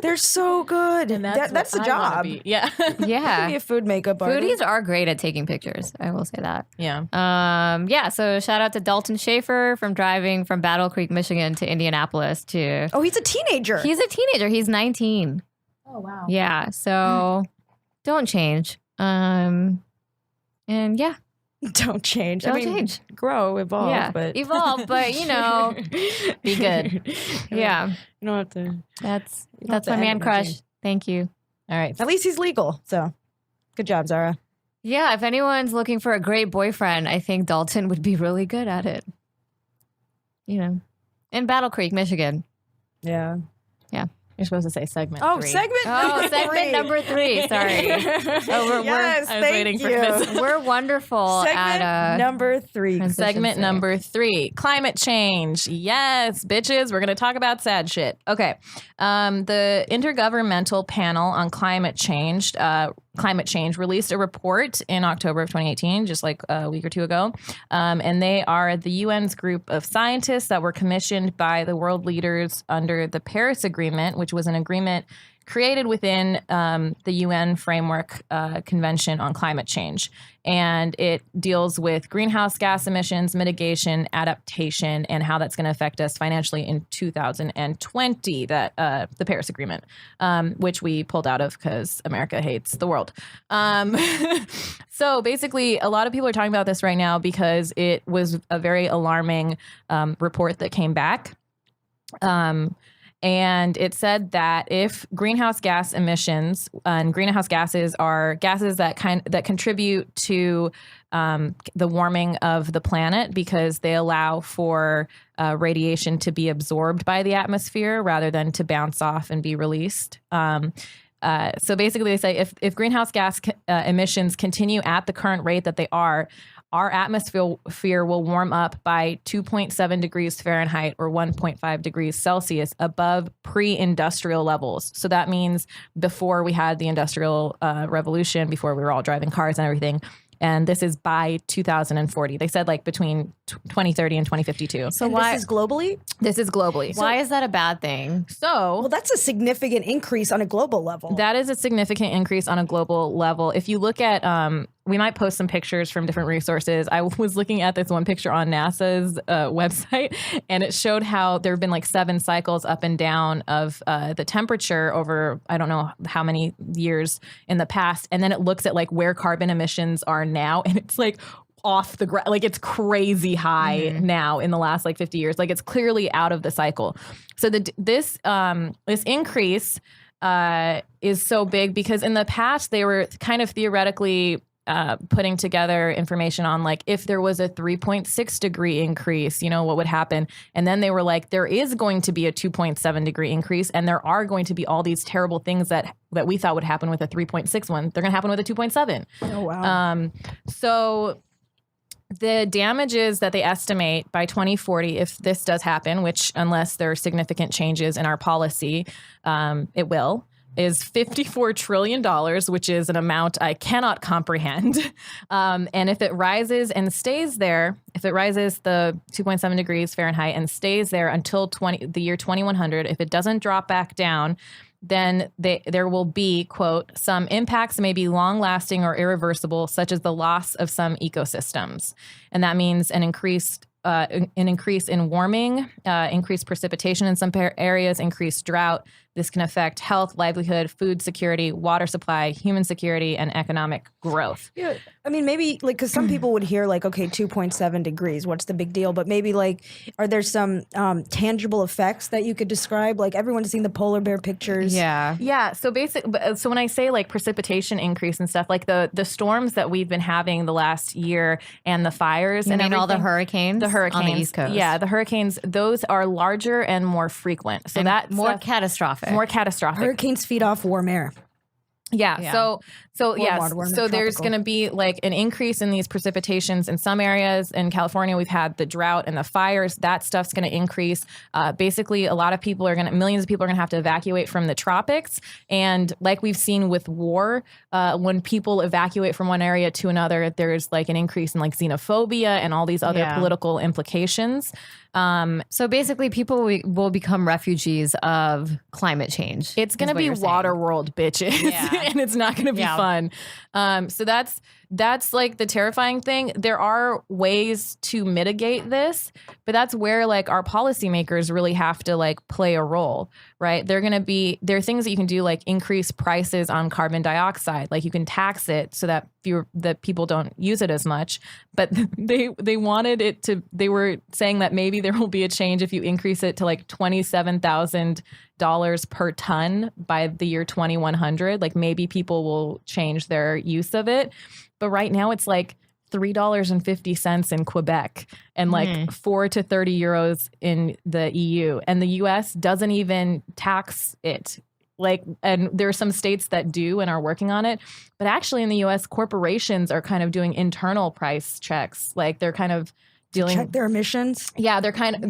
They're so good. And That's the what I wanna job. be. Yeah. Yeah. Be a food makeup artist. Foodies are great at taking pictures. I will say that. Yeah. So shout out to Dalton Schaefer from driving from Battle Creek, Michigan to Indianapolis to. Oh, he's a teenager. He's a teenager. He's 19. Oh wow. Yeah. So don't change. And yeah, Don't change. Don't change. Grow, evolve. yeah, But evolve. But Be good. yeah, you don't have to. that's have to my end man it crush. with Thank you. All right. At least he's legal. So good job, Zara. Yeah, if anyone's looking for a great boyfriend, I think Dalton would be really good at it. In Battle Creek, Michigan. Yeah. You're supposed to say segment. Oh, 3. segment. Segment number 3. Sorry. Oh, Yes, I was thank waiting for you. Chris. we're wonderful Segment at number 3. Segment number 3, climate change. Yes, bitches, we're going to talk about sad shit. Okay. The Intergovernmental Panel on Climate Change released a report in October of 2018, just like a week or two ago. And they are the UN's group of scientists that were commissioned by the world leaders under the Paris Agreement, which was an agreement created within the UN Framework Convention on Climate Change. And it deals with greenhouse gas emissions, mitigation, adaptation, and how that's going to affect us financially in 2020, the Paris Agreement, which we pulled out of because America hates the world. So basically, a lot of people are talking about this right now because it was a very alarming report that came back. And it said that if greenhouse gas emissions, and greenhouse gases are gases that contribute to the warming of the planet because they allow for radiation to be absorbed by the atmosphere rather than to bounce off and be released. So basically, they say if greenhouse gas emissions continue at the current rate that they are, our atmosphere will warm up by 2.7 degrees Fahrenheit or 1.5 degrees Celsius above pre-industrial levels. So that means before we had the industrial revolution, before we were all driving cars and everything. And this is by 2040. They said like between 2030 and 2052. So this is globally? This is globally. Why is that a bad thing? Well, that's a significant increase on a global level. That is a significant increase on a global level. If you look at, we might post some pictures from different resources. I was looking at this one picture on NASA's website, and it showed how there have been like 7 cycles up and down of the temperature over, I don't know how many years in the past. And then it looks at like where carbon emissions are now, and it's like off the ground, like it's crazy high now in the last like 50 years. Like it's clearly out of the cycle. So this increase is so big because in the past they were kind of theoretically putting together information on like if there was a 3.6 degree increase, you know, what would happen? And then they were like, there is going to be a 2.7 degree increase, and there are going to be all these terrible things that we thought would happen with a 3.6 one. They're going to happen with a 2.7. Oh, wow. So the damages that they estimate by 2040, if this does happen, which unless there are significant changes in our policy, it will, is $54 trillion, which is an amount I cannot comprehend. And if it rises and stays there, if it rises the 2.7 degrees Fahrenheit and stays there until the year 2100, if it doesn't drop back down, then there will be, quote, some impacts may be long-lasting or irreversible, such as the loss of some ecosystems. And that means an increase in warming, increased precipitation in some areas, increased drought. This can affect health, livelihood, food security, water supply, human security, and economic growth. Yeah, I mean, maybe like because some people would hear like, okay, 2.7 degrees, what's the big deal? But maybe like, are there some tangible effects that you could describe? Like everyone's seen the polar bear pictures. Yeah. So so when I say like precipitation increase and stuff, like the storms that we've been having the last year and the fires You and mean all the hurricanes? The hurricanes on the East Coast. Yeah, the hurricanes. Those are larger and more frequent. So that's more catastrophic. More catastrophic. Hurricanes feed off warm air. Yeah. So there's going to be like an increase in these precipitations in some areas. In California, we've had the drought and the fires. That stuff's going to increase. Basically, millions of people are going to have to evacuate from the tropics. And like we've seen with war, when people evacuate from one area to another, there's like an increase in like xenophobia and all these other political implications. So basically, people will become refugees of climate change. It's going to be Waterworld, bitches, and it's not going to be fun. So that's like the terrifying thing. There are ways to mitigate this, but that's where like our policymakers really have to like play a role, right? There are things that you can do, like increase prices on carbon dioxide. Like you can tax it so that people don't use it as much. But they were saying that maybe there will be a change if you increase it to like $27,000 per ton by the year 2100. Like maybe people will change their use of it. But right now it's like $3.50 in Quebec and like 4 to 30 euros in the EU. And the US doesn't even tax it. Like, and there are some states that do and are working on it. But actually in the US, corporations are kind of doing internal price checks. Like they're kind of check their emissions. Yeah, they're kind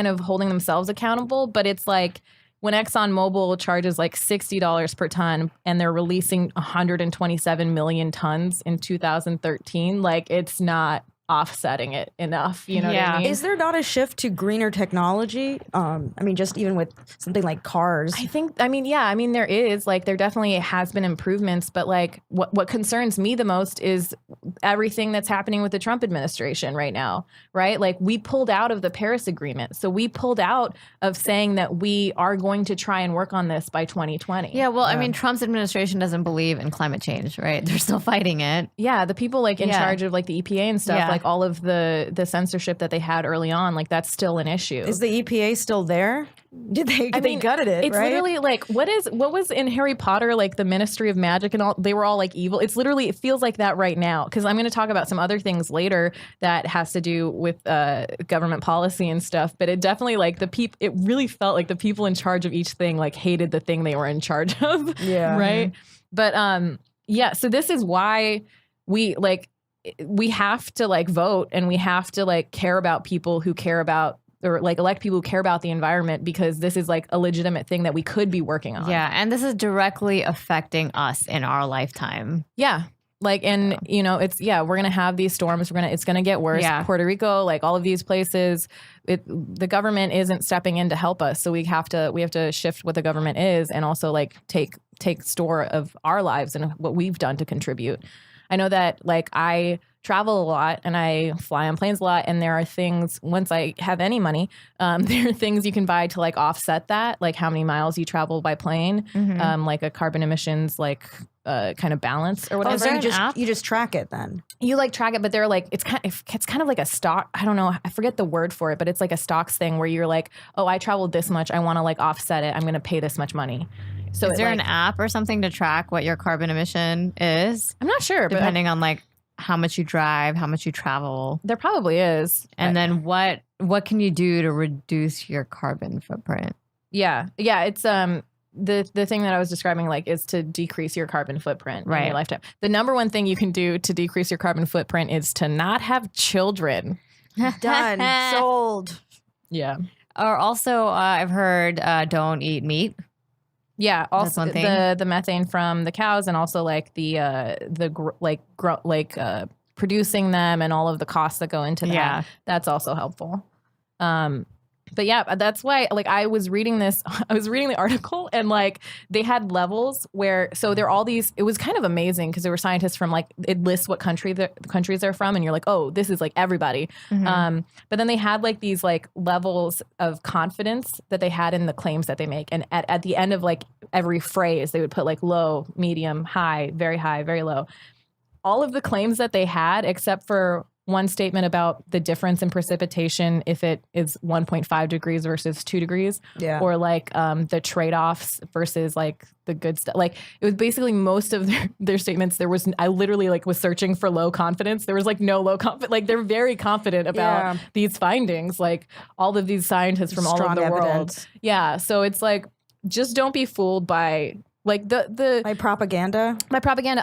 of holding themselves accountable. But it's like when ExxonMobil charges like $60 per ton and they're releasing 127 million tons in 2013, like it's not offsetting it enough. You know what I mean? Is there not a shift to greener technology? I mean, just even with something like cars. There is. Like, there definitely has been improvements, but like what concerns me the most is everything that's happening with the Trump administration right now, right? Like, we pulled out of the Paris Agreement. So we pulled out of saying that we are going to try and work on this by 2020. Yeah, well, I mean, Trump's administration doesn't believe in climate change, right? They're still fighting it. Yeah, the people like in charge of like the EPA and stuff, like all of the censorship that they had early on, like that's still an issue. Is the EPA still there? They gutted it, it's right? literally like what was in Harry Potter, like the Ministry of Magic and all, they were all like evil. It's literally, it feels like that right now, because I'm going to talk about some other things later that has to do with government policy and stuff, but it definitely like it really felt like the people in charge of each thing like hated the thing they were in charge of. Yeah. Right. But so this is why we have to like vote, and we have to like care about people who care about, or like elect people who care about the environment, because this is like a legitimate thing that we could be working on. Yeah, and this is directly affecting us in our lifetime. Yeah. Like, and you know, we're going to have these storms. It's going to get worse. Yeah. Puerto Rico, like all of these places, the government isn't stepping in to help us. So we have to shift what the government is, and also like take store of our lives and what we've done to contribute. I know that like I travel a lot and I fly on planes a lot, and there are things, once I have any money, there are things you can buy to like offset that, like how many miles you travel by plane, like a carbon emissions like kind of balance or whatever. So you just track it then. You like track it, but they're like, it's kind of like a stock. I don't know. I forget the word for it, but it's like a stocks thing where you're like, oh, I traveled this much. I want to like offset it. I'm going to pay this much money. So is there an app or something to track what your carbon emission is? I'm not sure, depending on like how much you drive, how much you travel. There probably is. And then what can you do to reduce your carbon footprint? Yeah. It's the thing that I was describing like is to decrease your carbon footprint in your lifetime. The number one thing you can do to decrease your carbon footprint is to not have children. Done. Sold. Yeah. Or also, I've heard don't eat meat. Yeah, also that's one thing. The methane from the cows, and also like producing them and all of the costs that go into that. Yeah. That's also helpful. But yeah, that's why like I was reading the article, and like they had levels where, so there are all these, it was kind of amazing because there were scientists from like, it lists what countries they're from, and you're like, oh, this is like everybody. But then they had like these like levels of confidence that they had in the claims that they make. And at the end of like every phrase, they would put like low, medium, high, very low. All of the claims that they had, except for one statement about the difference in precipitation if it is 1.5 degrees versus 2 degrees, or like the trade-offs versus like the good stuff. Like it was basically most of their statements. I literally like was searching for low confidence. There was like no low confidence. Like they're very confident about these findings. Like all of these scientists from all over the world. Yeah. So it's like, just don't be fooled by like my propaganda.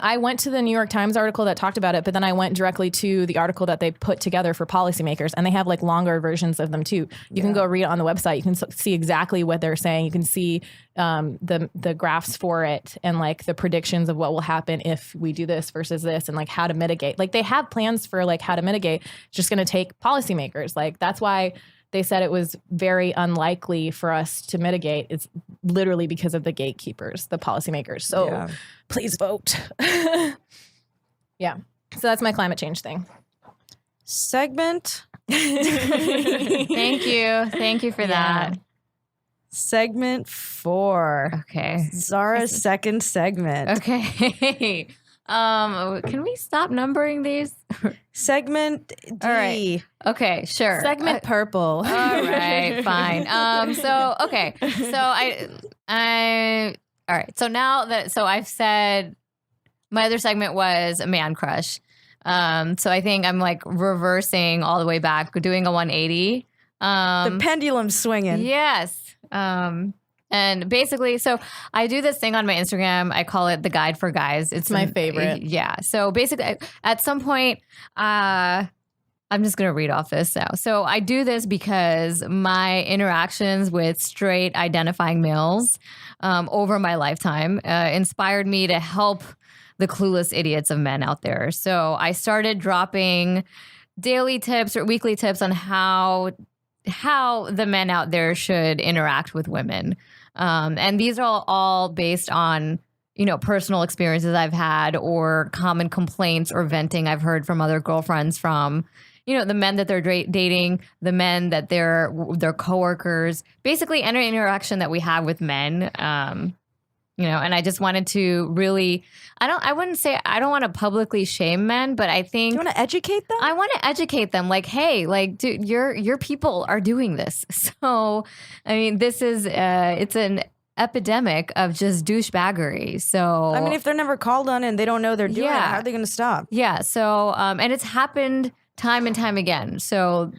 I went to the New York Times article that talked about it, but then I went directly to the article that they put together for policymakers, and they have like longer versions of them too. You can go read it on the website. You can see exactly what they're saying. You can see the graphs for it, and like the predictions of what will happen if we do this versus this, and like how to mitigate. Like they have plans for like how to mitigate. It's just going to take policymakers. Like that's why they said it was very unlikely for us to mitigate. It's literally because of the gatekeepers, the policymakers. So please vote. Yeah. So that's my climate change thing. Segment. Thank you for that. Segment 4. Okay. Zara's second segment. Okay. Can we stop numbering these? Segment D. All right. Okay, sure. Segment purple. All right, fine. So all right. So I've said my other segment was a man crush. So I think I'm like reversing all the way back, doing a 180. The pendulum swinging. Yes. And basically, so I do this thing on my Instagram. I call it the Guide for Guys. It's my favorite. Yeah. So basically, at some point, I'm just going to read off this now. So I do this because my interactions with straight identifying males over my lifetime inspired me to help the clueless idiots of men out there. So I started dropping daily tips or weekly tips on how the men out there should interact with women. And these are all based on, personal experiences I've had or common complaints or venting I've heard from other girlfriends from, the men that they're dating, the men that they're coworkers, basically any interaction that we have with men. And I just wanted to really, I don't want to publicly shame men, but I think. Do you want to educate them? I want to educate them like, hey, like, dude, your people are doing this. So, I mean, this is, it's an epidemic of just douchebaggery. So, I mean, if they're never called on and they don't know they're doing it, how are they going to stop? Yeah. So, and it's happened time and time again. So,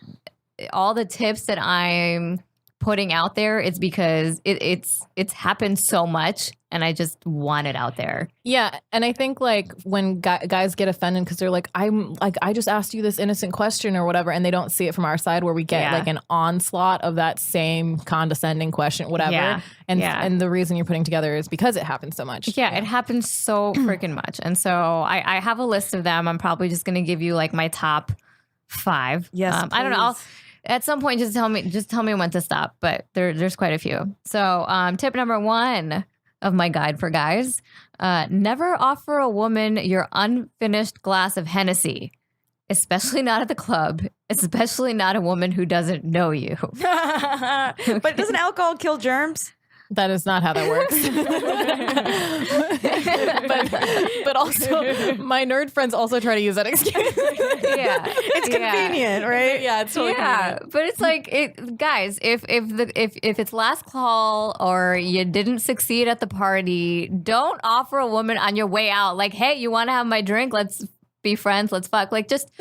all the tips that I'm putting out there, it's because it's happened so much, and I just want it out there. Yeah, and I think like when guys get offended because they're like, I just asked you this innocent question or whatever, and they don't see it from our side where we get like an onslaught of that same condescending question, whatever. Yeah. And the reason you're putting together is because it happens so much. Yeah, it happens so freaking much, and so I have a list of them. I'm probably just gonna give you like my top 5. Yes, I don't know. At some point, just tell me when to stop. But there's quite a few. So tip number 1 of my guide for guys: never offer a woman your unfinished glass of Hennessy, especially not at the club, especially not a woman who doesn't know you. But doesn't alcohol kill germs? That is not how that works. but also, my nerd friends also try to use that excuse. Yeah, It's convenient, right? Yeah, it's totally convenient. But it's like, guys, if it's last call or you didn't succeed at the party, don't offer a woman on your way out like, hey, you want to have my drink? Let's be friends. Let's fuck. Like, just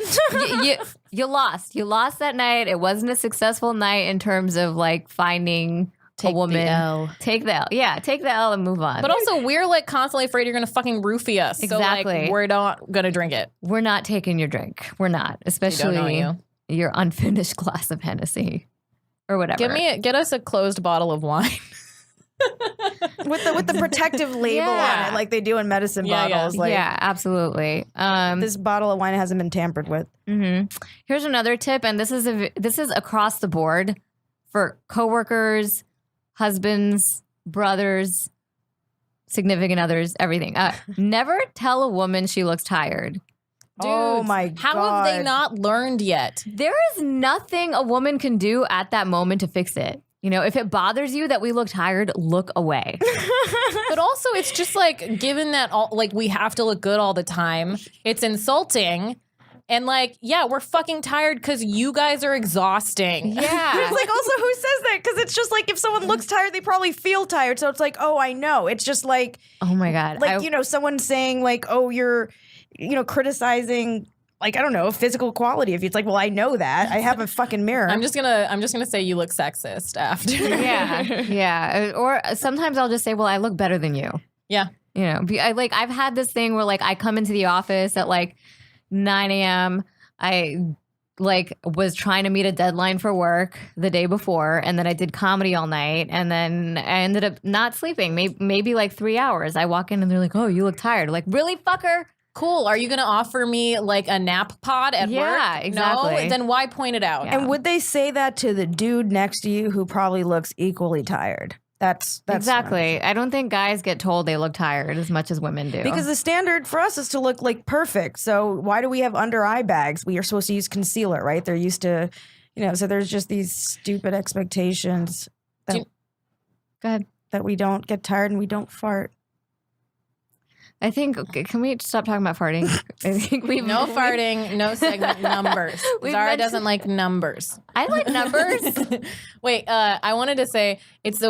you lost. You lost that night. It wasn't a successful night in terms of like finding. Take a woman. the L. Take the L. Yeah, take the L and move on. But also, we're like constantly afraid you're going to fucking roofie us. Exactly. So like, we're not going to drink it. We're not taking your drink. We're not. Especially your unfinished glass of Hennessy or whatever. Get us a closed bottle of wine. with the protective label on it, like they do in medicine bottles. Like, yeah, absolutely. This bottle of wine hasn't been tampered with. Mm-hmm. Here's another tip, and this is across the board for coworkers, husbands, brothers, significant others, everything. Never tell a woman she looks tired. Dude, oh my God. How have they not learned yet? There is nothing a woman can do at that moment to fix it. If it bothers you that we look tired, look away. But also, it's just like, given that we have to look good all the time, it's insulting. And like, yeah, we're fucking tired because you guys are exhausting. Yeah. It's like, also, who says that? Because it's just like, if someone looks tired, they probably feel tired. So it's like, oh, I know. It's just like, oh my God. Like, someone saying like, oh, you're, criticizing, like, I don't know, physical quality. If it's like, well, I know that. I have a fucking mirror. I'm just gonna say you look sexist after. Yeah. Or sometimes I'll just say, well, I look better than you. Yeah. I've had this thing where like I come into the office at like 9 a.m. I was trying to meet a deadline for work the day before, and then I did comedy all night, and then I ended up not sleeping, maybe like 3 hours. I walk in and they're like, oh, you look tired. Like, really, fucker? Cool. Are you going to offer me like a nap pod at work? Yeah, exactly. No? Then why point it out? Yeah. And would they say that to the dude next to you who probably looks equally tired? That's exactly. I don't think guys get told they look tired as much as women do. Because the standard for us is to look like perfect. So why do we have under eye bags? We are supposed to use concealer, right? They're used to, so there's just these stupid expectations that, Go ahead. that we don't get tired and we don't fart. I think, can we stop talking about farting? I think no farting, no segment, numbers. Zara doesn't like numbers. I like numbers. Wait, I wanted to say it's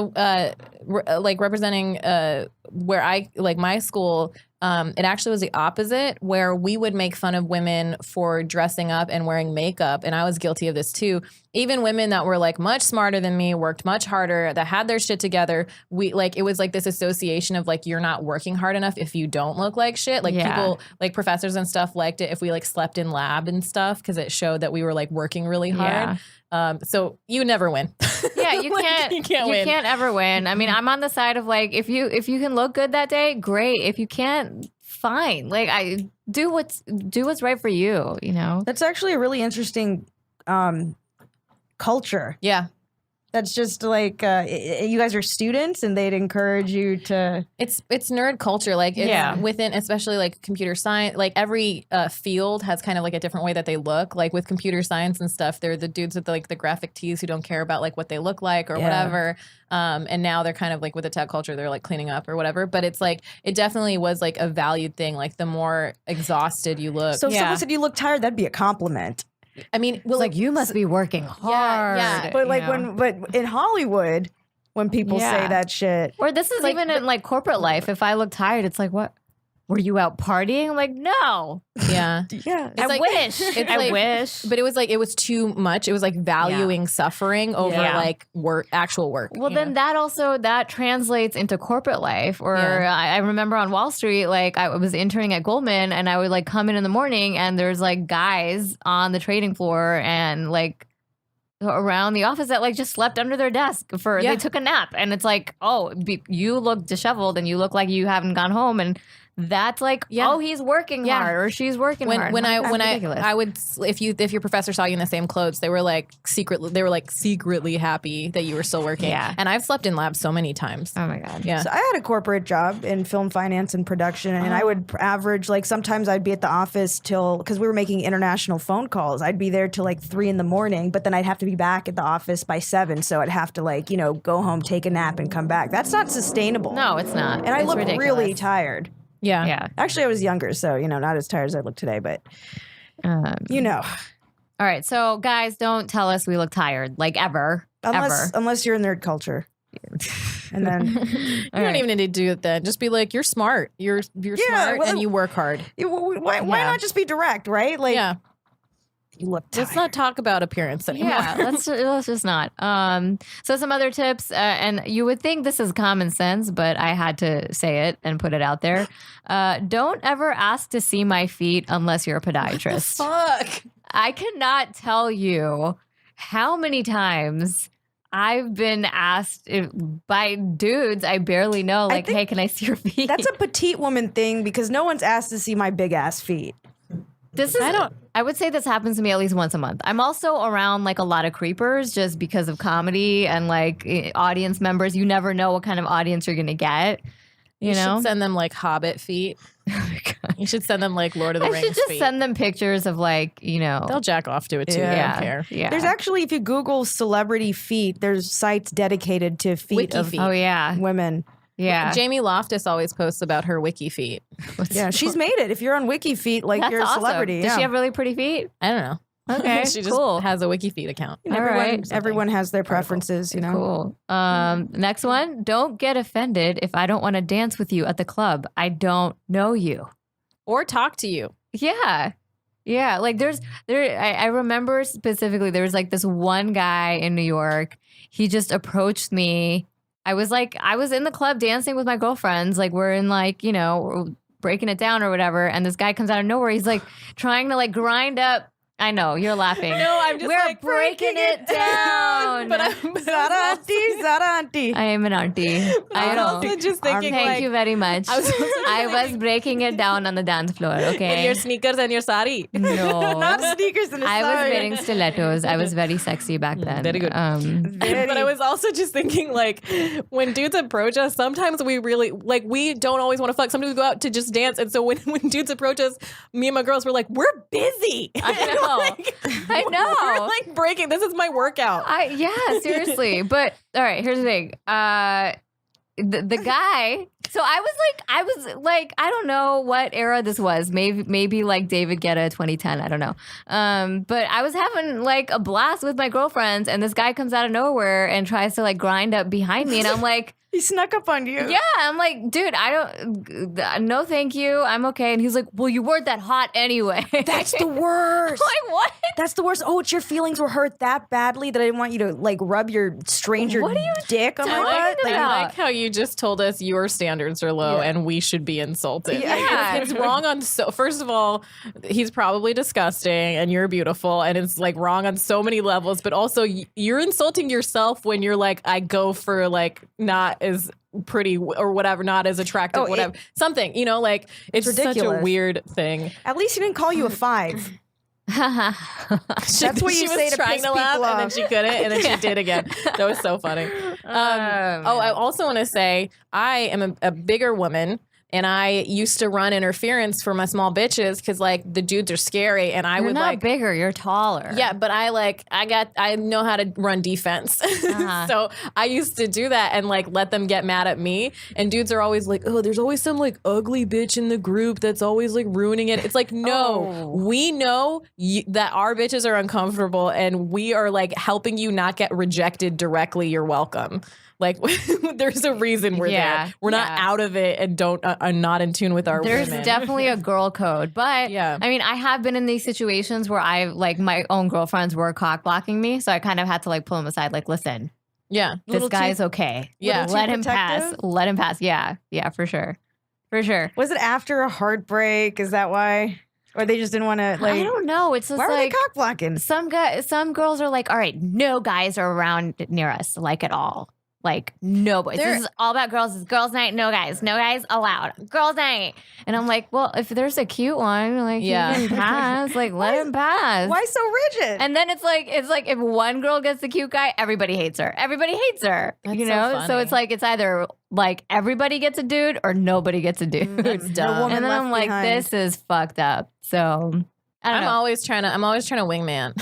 representing where I like my school. It actually was the opposite, where we would make fun of women for dressing up and wearing makeup, and I was guilty of this too. Even women that were like much smarter than me, worked much harder, that had their shit together. It was like this association of like, you're not working hard enough if you don't look like shit. Like people, like professors and stuff liked it if we like slept in lab and stuff because it showed that we were like working really hard. Yeah. So you never win. Yeah, you can't. You can't ever win. I mean, I'm on the side of like, if you can look good that day, great. If you can't, fine. Like, I do what's right for you. That's actually a really interesting culture. Yeah. That's just like you guys are students, and they'd encourage you to. It's nerd culture, like it's within, especially like computer science. Like every field has kind of like a different way that they look. Like with computer science and stuff, they're the dudes with the graphic tees who don't care about like what they look like or whatever. And now they're kind of like with the tech culture, they're like cleaning up or whatever. But it's like it definitely was like a valued thing. Like the more exhausted you look. So if someone said you look tired, that'd be a compliment. I mean, well, like you must be working hard. Yeah. But like but in Hollywood, when people say that shit, or this is like, even in like corporate life. If I look tired, it's like, what? Were you out partying? I'm like, no. Yeah. I wish. I wish. But it was like, it was too much. It was like valuing suffering over like actual work. Well, then that translates into corporate life. Or I remember on Wall Street, like I was interning at Goldman and I would like come in the morning and there's like guys on the trading floor and like around the office that like just slept under their desk they took a nap. And it's like, oh, you look disheveled and you look like you haven't gone home. And that's like, oh, he's working hard or she's working hard. When I would, if your professor saw you in the same clothes, they were like secretly happy that you were still working. Yeah. And I've slept in labs so many times. Oh my God. Yeah. So I had a corporate job in film finance and production, and I would average like sometimes I'd be at the office because we were making international phone calls. I'd be there till like 3 a.m, but then I'd have to be back at the office by 7. So I'd have to like go home, take a nap, and come back. That's not sustainable. No, it's not. And I look ridiculous. really tired. Yeah. Actually, I was younger, so not as tired as I look today, but All right, so guys, don't tell us we look tired, like ever. Unless you're in nerd culture. And then you don't even need to do it then. Just be like, you're smart. You're smart and you work hard. Why not just be direct, right? Like, you look tired. Let's not talk about appearance anymore. Yeah, let's just not. So some other tips, and you would think this is common sense, but I had to say it and put it out there. Don't ever ask to see my feet unless you're a podiatrist. Fuck. I cannot tell you how many times I've been asked by dudes I barely know, like, hey, can I see your feet? That's a petite woman thing because no one's asked to see my big ass feet. I would say this happens to me at least once a month. I'm also around like a lot of creepers just because of comedy and like audience members. You never know what kind of audience you're going to get. You know? Should send them like Hobbit feet. Oh my God. You should send them like Lord of the Rings feet. I should just send them pictures of like, They'll jack off to it too. They don't care. Yeah. There's actually, if you Google celebrity feet, there's sites dedicated to feet Wiki of feet. Oh yeah. women. Yeah. Jamie Loftus always posts about her wiki feet. Yeah, she's made it. If you're on Wiki Feet, like That's you're a awesome. celebrity. Does she have really pretty feet? I don't know. Okay, she just cool. has a wiki feet account. Everyone has their preferences, Cool. Next one. Don't get offended if I don't want to dance with you at the club. I don't know you. Or talk to you. Yeah. Yeah. Like I remember specifically there was like this one guy in New York. He just approached me. I was in the club dancing with my girlfriends. Like we're in like, we're breaking it down or whatever. And this guy comes out of nowhere. He's like trying to like grind up. I know you're laughing. No, I'm just we're breaking it down. but Zaranti. I am an auntie. I was know. also just thinking Thank you very much. I was breaking it down on the dance floor. Okay. In your sneakers and your sari. No. Not sneakers and a I was sari. wearing stilettos. I was very sexy back then. Very good. But I was also just thinking, like, when dudes approach us, sometimes we really, like, we don't always want to fuck. Sometimes we go out to just dance. And so when dudes approach us, me and my girls were like, we're busy. I know. I know. We're like breaking. This is my workout. Yeah, seriously. But all right, here's the thing. The guy. So I was like, I don't know what era this was. Maybe like David Guetta 2010. I don't know. But I was having like a blast with my girlfriends, and this guy comes out of nowhere and tries to like grind up behind me, and I'm like. He snuck up on you. Yeah, I'm like, dude, no thank you. I'm okay. And he's like, well, you weren't that hot anyway. That's the worst. Like, what? That's the worst. Oh, it's your feelings were hurt that badly that I didn't want you to like rub your stranger dick on my butt. I like how you just told us your standards are low and we should be insulted. Yeah. It's wrong on first of all, he's probably disgusting and you're beautiful and it's like wrong on so many levels, but also you're insulting yourself when you're like, I go for like not as pretty or whatever, not as attractive, whatever. Something, like it's ridiculous. Such a weird thing. At least he didn't call you a 5. That's what you say was to trying piss to laugh, people and then off. she couldn't, and then she did again. That was so funny. I also want to say I am a bigger woman. And I used to run interference for my small bitches because like the dudes are scary, and You're not bigger. You're taller. Yeah, but I know how to run defense. So I used to do that and like let them get mad at me. And dudes are always like, oh, there's always some like ugly bitch in the group that's always like ruining it. It's like, no, we know that our bitches are uncomfortable, and we are like helping you not get rejected directly. You're welcome. Like, there's a reason we're there. We're not out of it and are not in tune with our There's women. definitely a girl code. But, I mean, I have been in these situations where my own girlfriends were cock blocking me. So I kind of had to, like, pull them aside. Like, listen. Yeah. This guy's okay. Yeah. Let him pass. Let him pass. Yeah. Yeah, for sure. For sure. Was it after a heartbreak? Is that why? Or they just didn't want to, like... I don't know. It's just why were they like... cock blocking? Some girls are like, all right, no guys are around near us, like, at all. Like, no boys. This is all about girls. It's girls' night, no guys. No guys allowed. Girls' night. And I'm like, well, if there's a cute one, like, you can pass. Like, let him pass. Why so rigid? And then it's like if one girl gets the cute guy, everybody hates her. Everybody hates her. That's you so know? funny. So it's like, it's either like everybody gets a dude or nobody gets a dude. That's dumb. And then I'm like, this is fucked up. So... I'm always trying to wingman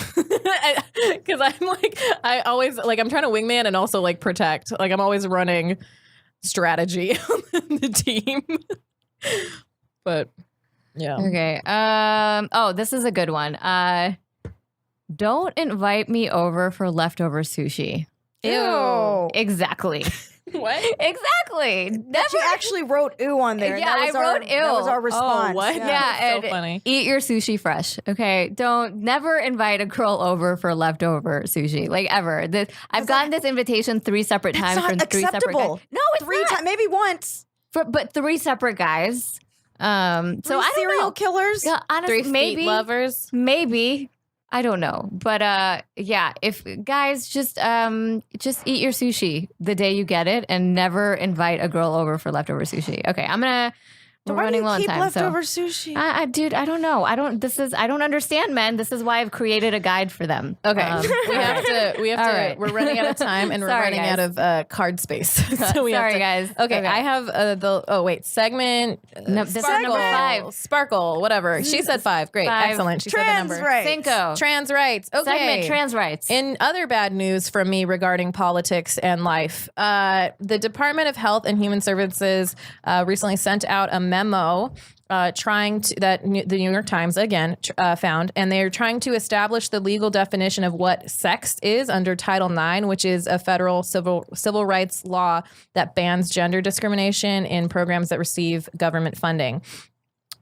because I'm trying to wingman and also like protect. Like I'm always running strategy on the team. But yeah. Okay. This is a good one. Don't invite me over for leftover sushi. Ew. Exactly. What? Exactly. She actually wrote "ew" on there. Yeah, I wrote "ew." That was our response. Oh, what? Yeah, so funny. Eat your sushi fresh. Okay, never invite a girl over for leftover sushi, like ever. I've gotten this invitation 3 separate times from 3 separate guys. No, it's 3 not. times, maybe once. But 3 separate guys. So I don't serial know. killers. Yeah, honestly, 3 maybe feet lovers. Maybe. I don't know. But yeah, if guys just eat your sushi the day you get it and never invite a girl over for leftover sushi. Okay, we're running low on time. Leftover sushi? Dude, I don't know. I don't understand, men. This is why I've created a guide for them. Okay, we have to. All right. We're running out of time, and we're Sorry, running guys. out of card space. So we Sorry, have to, guys. Okay, I have segment. No, this is number 5. Sparkle, whatever. She said 5. Great, 5. excellent. She Trans said the number. rights. Cinco. Trans rights. Okay. Segment trans rights. In other bad news from me regarding politics and life, the Department of Health and Human Services recently sent out a memo the New York Times again found, and they're trying to establish the legal definition of what sex is under Title IX, which is a federal civil rights law that bans gender discrimination in programs that receive government funding.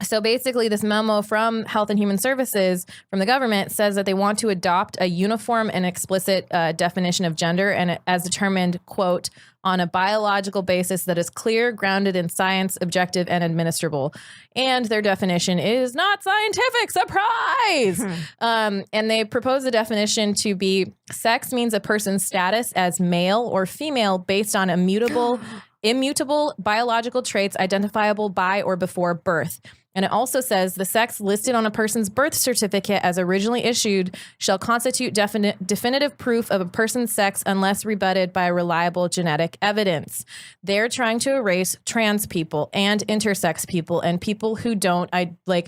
So basically, this memo from Health and Human Services from the government says that they want to adopt a uniform and explicit definition of gender, and as determined, quote, on a biological basis that is clear, grounded in science, objective, and administrable. And their definition is not scientific. Surprise! And they propose the definition to be sex means a person's status as male or female based on immutable biological traits identifiable by or before birth. And it also says the sex listed on a person's birth certificate as originally issued shall constitute definitive proof of a person's sex unless rebutted by reliable genetic evidence. They're trying to erase trans people and intersex people and people who don't identify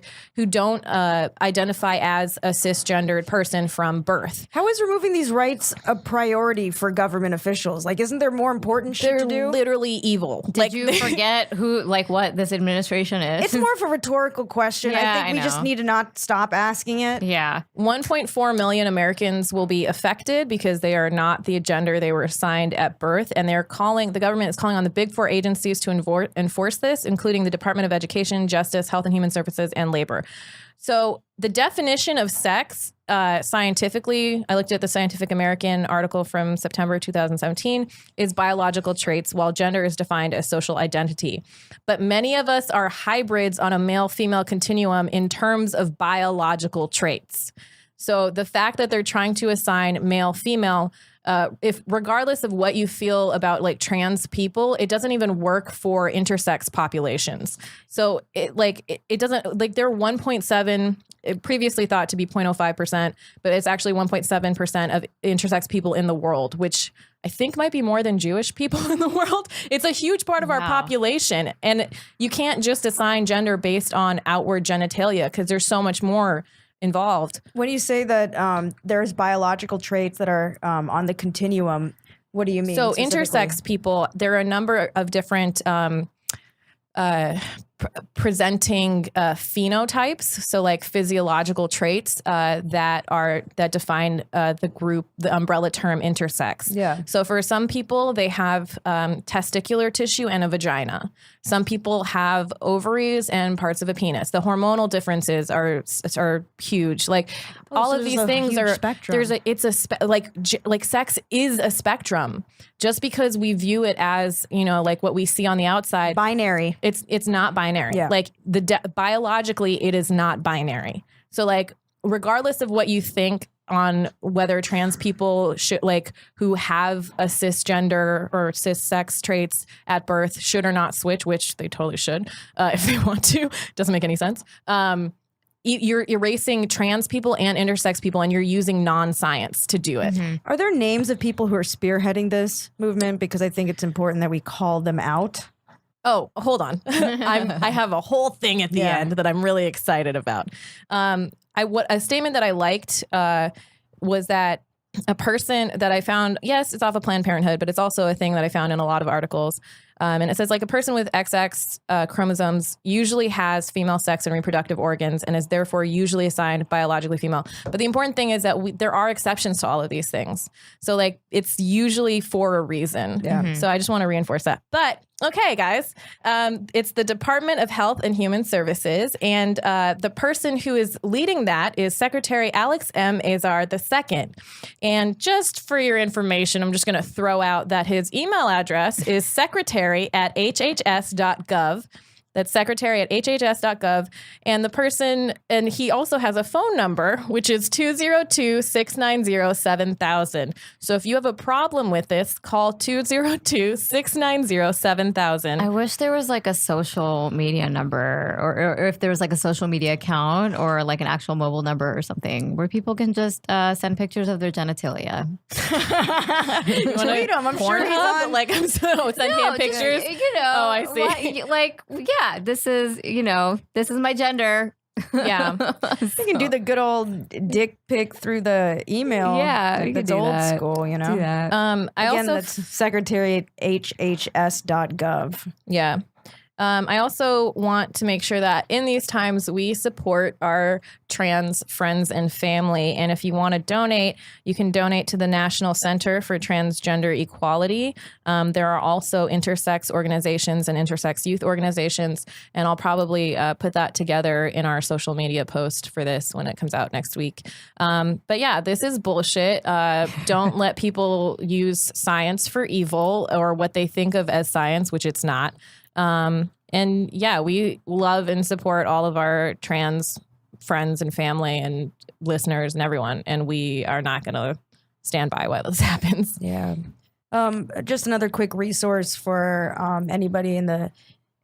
as a cisgendered person from birth. How is removing these rights a priority for government officials? Like, isn't there more important shit They're to do? literally evil. Did you forget what this administration is? It's more of a rhetorical question. Yeah, I think we just need to not stop asking it. Yeah. 1.4 million Americans will be affected because they are not the gender they were assigned at birth. And the government is calling on the big 4 agencies to enforce this, including the Department of Education, Justice, Health and Human Services, and Labor. So the definition of sex, scientifically, I looked at the Scientific American article from September 2017, is biological traits, while gender is defined as social identity. But many of us are hybrids on a male-female continuum in terms of biological traits. So the fact that they're trying to assign male-female, if regardless of what you feel about like trans people, it doesn't even work for intersex populations. So it doesn't, like, there are 1.7 previously thought to be 0.05%, but it's actually 1.7% of intersex people in the world, which I think might be more than Jewish people in the world. It's a huge part of our population. And you can't just assign gender based on outward genitalia because there's so much more involved. When you say that there's biological traits that are on the continuum, what do you mean? So intersex people, there are a number of different presenting phenotypes, so like physiological traits that define the group, the umbrella term intersex. Yeah. So for some people, they have testicular tissue and a vagina. Some people have ovaries and parts of a penis. The hormonal differences are huge. Like all of these things are spectrum. Like sex is a spectrum. Just because we view it as, like what we see on the outside, binary. It's not binary. Yeah. Like biologically, it is not binary. So like, regardless of what you think on whether trans people should, like, who have a cisgender or cis sex traits at birth should or not switch, which they totally should if they want to. Doesn't make any sense. You're erasing trans people and intersex people, and you're using non-science to do it. Mm-hmm. Are there names of people who are spearheading this movement? Because I think it's important that we call them out. Oh, hold on. I have a whole thing at the end that I'm really excited about. A statement that I liked was that a person that I found, yes, it's off of Planned Parenthood, but it's also a thing that I found in a lot of articles. And it says, like, a person with XX chromosomes usually has female sex and reproductive organs and is therefore usually assigned biologically female. But the important thing is that there are exceptions to all of these things. So, like, it's usually for a reason. Yeah. Mm-hmm. So I just want to reinforce that. But, okay, guys, it's the Department of Health and Human Services. And the person who is leading that is Secretary Alex M. Azar II. And just for your information, I'm just going to throw out that his email address is secretary@hhs.gov. That's secretary@hhs.gov. And he also has a phone number, which is 202-690-7000. So if you have a problem with this, call 202-690-7000. I wish there was like a social media number or if there was like a social media account or like an actual mobile number or something where people can just send pictures of their genitalia. You want Tweet him. I'm sure he's on. Like, send hand pictures. Oh, I see. This is my gender. Yeah. You can do the good old dick pic through the email. Yeah, like you can it's do old that. school, Do that. That's secretary@hhs.gov. Yeah. I also want to make sure that in these times we support our trans friends and family. And if you want to donate, you can donate to the National Center for Transgender Equality. There are also intersex organizations and intersex youth organizations. And I'll probably put that together in our social media post for this when it comes out next week. But yeah, this is bullshit. Don't let people use science for evil or what they think of as science, which it's not. And yeah, we love and support all of our trans friends and family and listeners and everyone. And we are not going to stand by while this happens. Yeah. Just another quick resource for anybody in the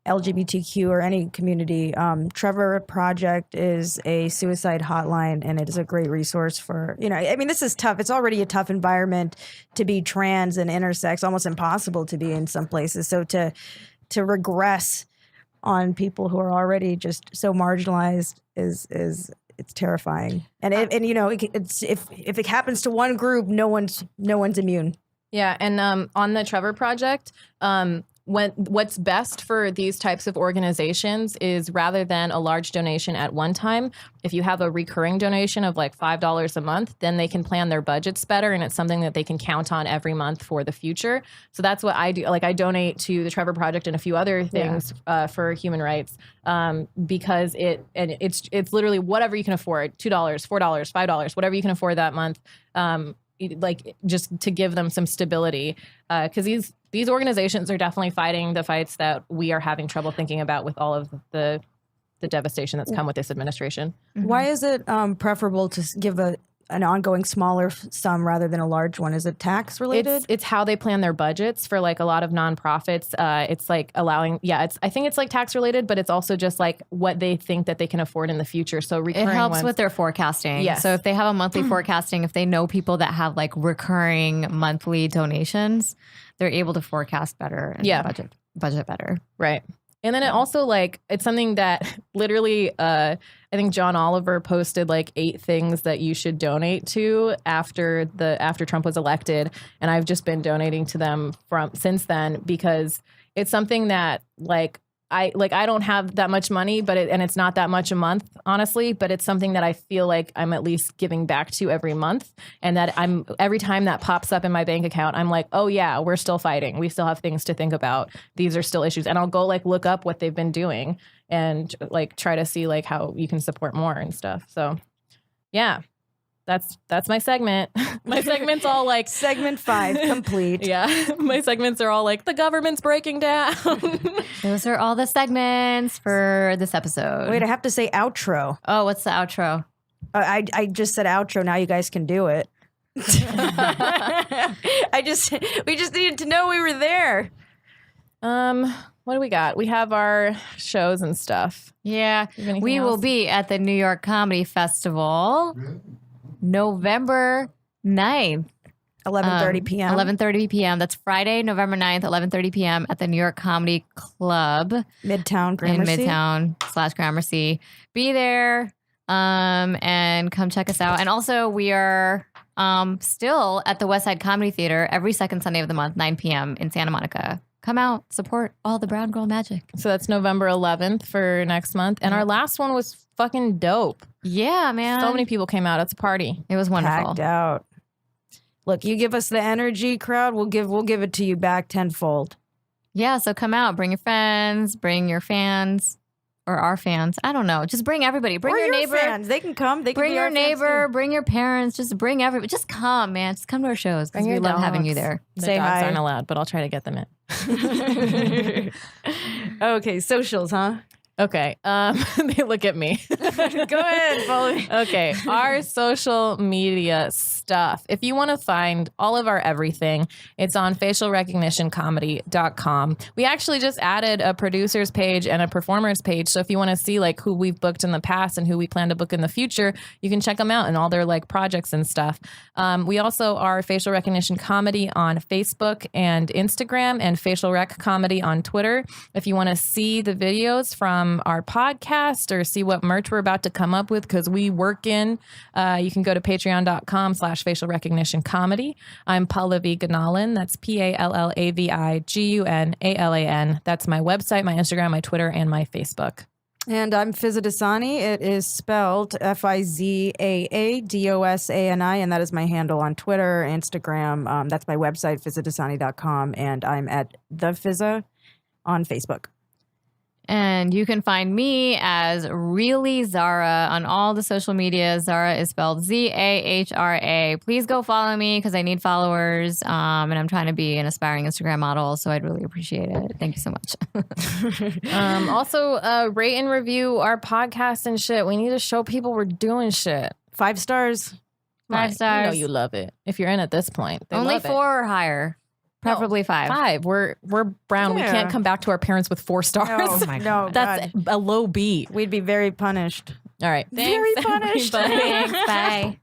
LGBTQ or any community. Trevor Project is a suicide hotline, and it is a great resource for, this is tough. It's already a tough environment to be trans and intersex, almost impossible to be in some places. So to regress on people who are already just so marginalized is it's terrifying. And it's if it happens to one group, no one's immune. Yeah, and on the Trevor Project, what's best for these types of organizations is rather than a large donation at one time, if you have a recurring donation of like $5 a month, then they can plan their budgets better, and it's something that they can count on every month for the future. So that's what I do. Like, I donate to the Trevor Project and a few other things for human rights because it's literally whatever you can afford, $2, $4, $5, whatever you can afford that month. Like, just to give them some stability, because these organizations are definitely fighting the fights that we are having trouble thinking about with all of the devastation that's come with this administration. Why is it preferable to give a an ongoing smaller sum rather than a large one? Is it tax related? It's how they plan their budgets for like a lot of nonprofits. It's like allowing, I think it's like tax related, but it's also just like what they think that they can afford in the future. So recurring It helps ones, with their forecasting. Yes. So if they have a monthly forecasting, if they know people that have like recurring monthly donations, they're able to forecast better and budget better. right. And then it also like, it's something that literally, I think John Oliver posted like 8 things that you should donate to after Trump was elected. And I've just been donating to them since then because it's something that I don't have that much money, but it's not that much a month, honestly, but it's something that I feel like I'm at least giving back to every month. And that every time that pops up in my bank account, I'm like, oh yeah, we're still fighting. We still have things to think about. These are still issues. And I'll go like look up what they've been doing and like try to see like how you can support more and stuff. So yeah. That's my segment. My segment's all like Segment 5 complete. Yeah, my segments are all like the government's breaking down. Those are all the segments for this episode. Wait, I have to say outro. Oh, what's the outro? I just said outro. Now you guys can do it. we just needed to know we were there. What do we got? We have our shows and stuff. Yeah, we will be at the New York Comedy Festival November 9th. 11:30 p.m. 11:30 p.m. That's Friday, November 9th, 11:30 p.m. at the New York Comedy Club. Midtown Gramercy. In Midtown / Gramercy. Be there and come check us out. And also we are still at the West Side Comedy Theater every second Sunday of the month, 9 p.m. in Santa Monica. Come out, support all the brown girl magic. So that's November 11th for next month. And our last one was fucking dope. Yeah, man. So many people came out. It's a party. It was wonderful. Packed out. Look, you give us the energy, crowd. We'll give it to you back tenfold. Yeah, so come out. Bring your friends. Bring your fans. Or our fans. I don't know. Just bring everybody. Bring your neighbor. Fans. They can come. They can bring be your our fans neighbor. too. Bring your parents. Just bring everybody. Just come, man. Just come to our shows because we love having you there. The Say dogs hi. aren't allowed, but I'll try to get them in. Okay, socials, huh? Okay. They look at me. Go ahead, follow me. Okay. Our social media stuff. If you want to find all of our everything, it's on facialrecognitioncomedy.com. We actually just added a producer's page and a performer's page. So if you want to see like who we've booked in the past and who we plan to book in the future, you can check them out and all their like projects and stuff. We also are Facial Recognition Comedy on Facebook and Instagram and Facial Rec Comedy on Twitter. If you want to see the videos from our podcast or see what merch we're about to come up with because we work in, you can go to patreon.com/facial recognition comedy. I'm Pallavi Ganalan. That's PALLAVIGUNALAN. That's my website, my Instagram, my Twitter, and my Facebook. And I'm Fizza Dasani. It is spelled FIZAADOSANI, and that is my handle on Twitter, Instagram. That's my website, fizzadasani.com, and I'm at The Fizza on Facebook. And you can find me as Really Zara on all the social media. Zara is spelled ZAHRA. Please go follow me because I need followers. And I'm trying to be an aspiring Instagram model, so I'd really appreciate it. Thank you so much. Also, rate and review our podcast and shit. We need to show people we're doing shit. 5 stars. 5 stars. You know you love it. If you're in at this point, they Only love 4 or higher. Preferably 5. 5. We're brown. Yeah. We can't come back to our parents with 4 stars. Oh my God. That's a low beat. We'd be very punished. All right. Very Thanks, punished. everybody. Thanks. Bye.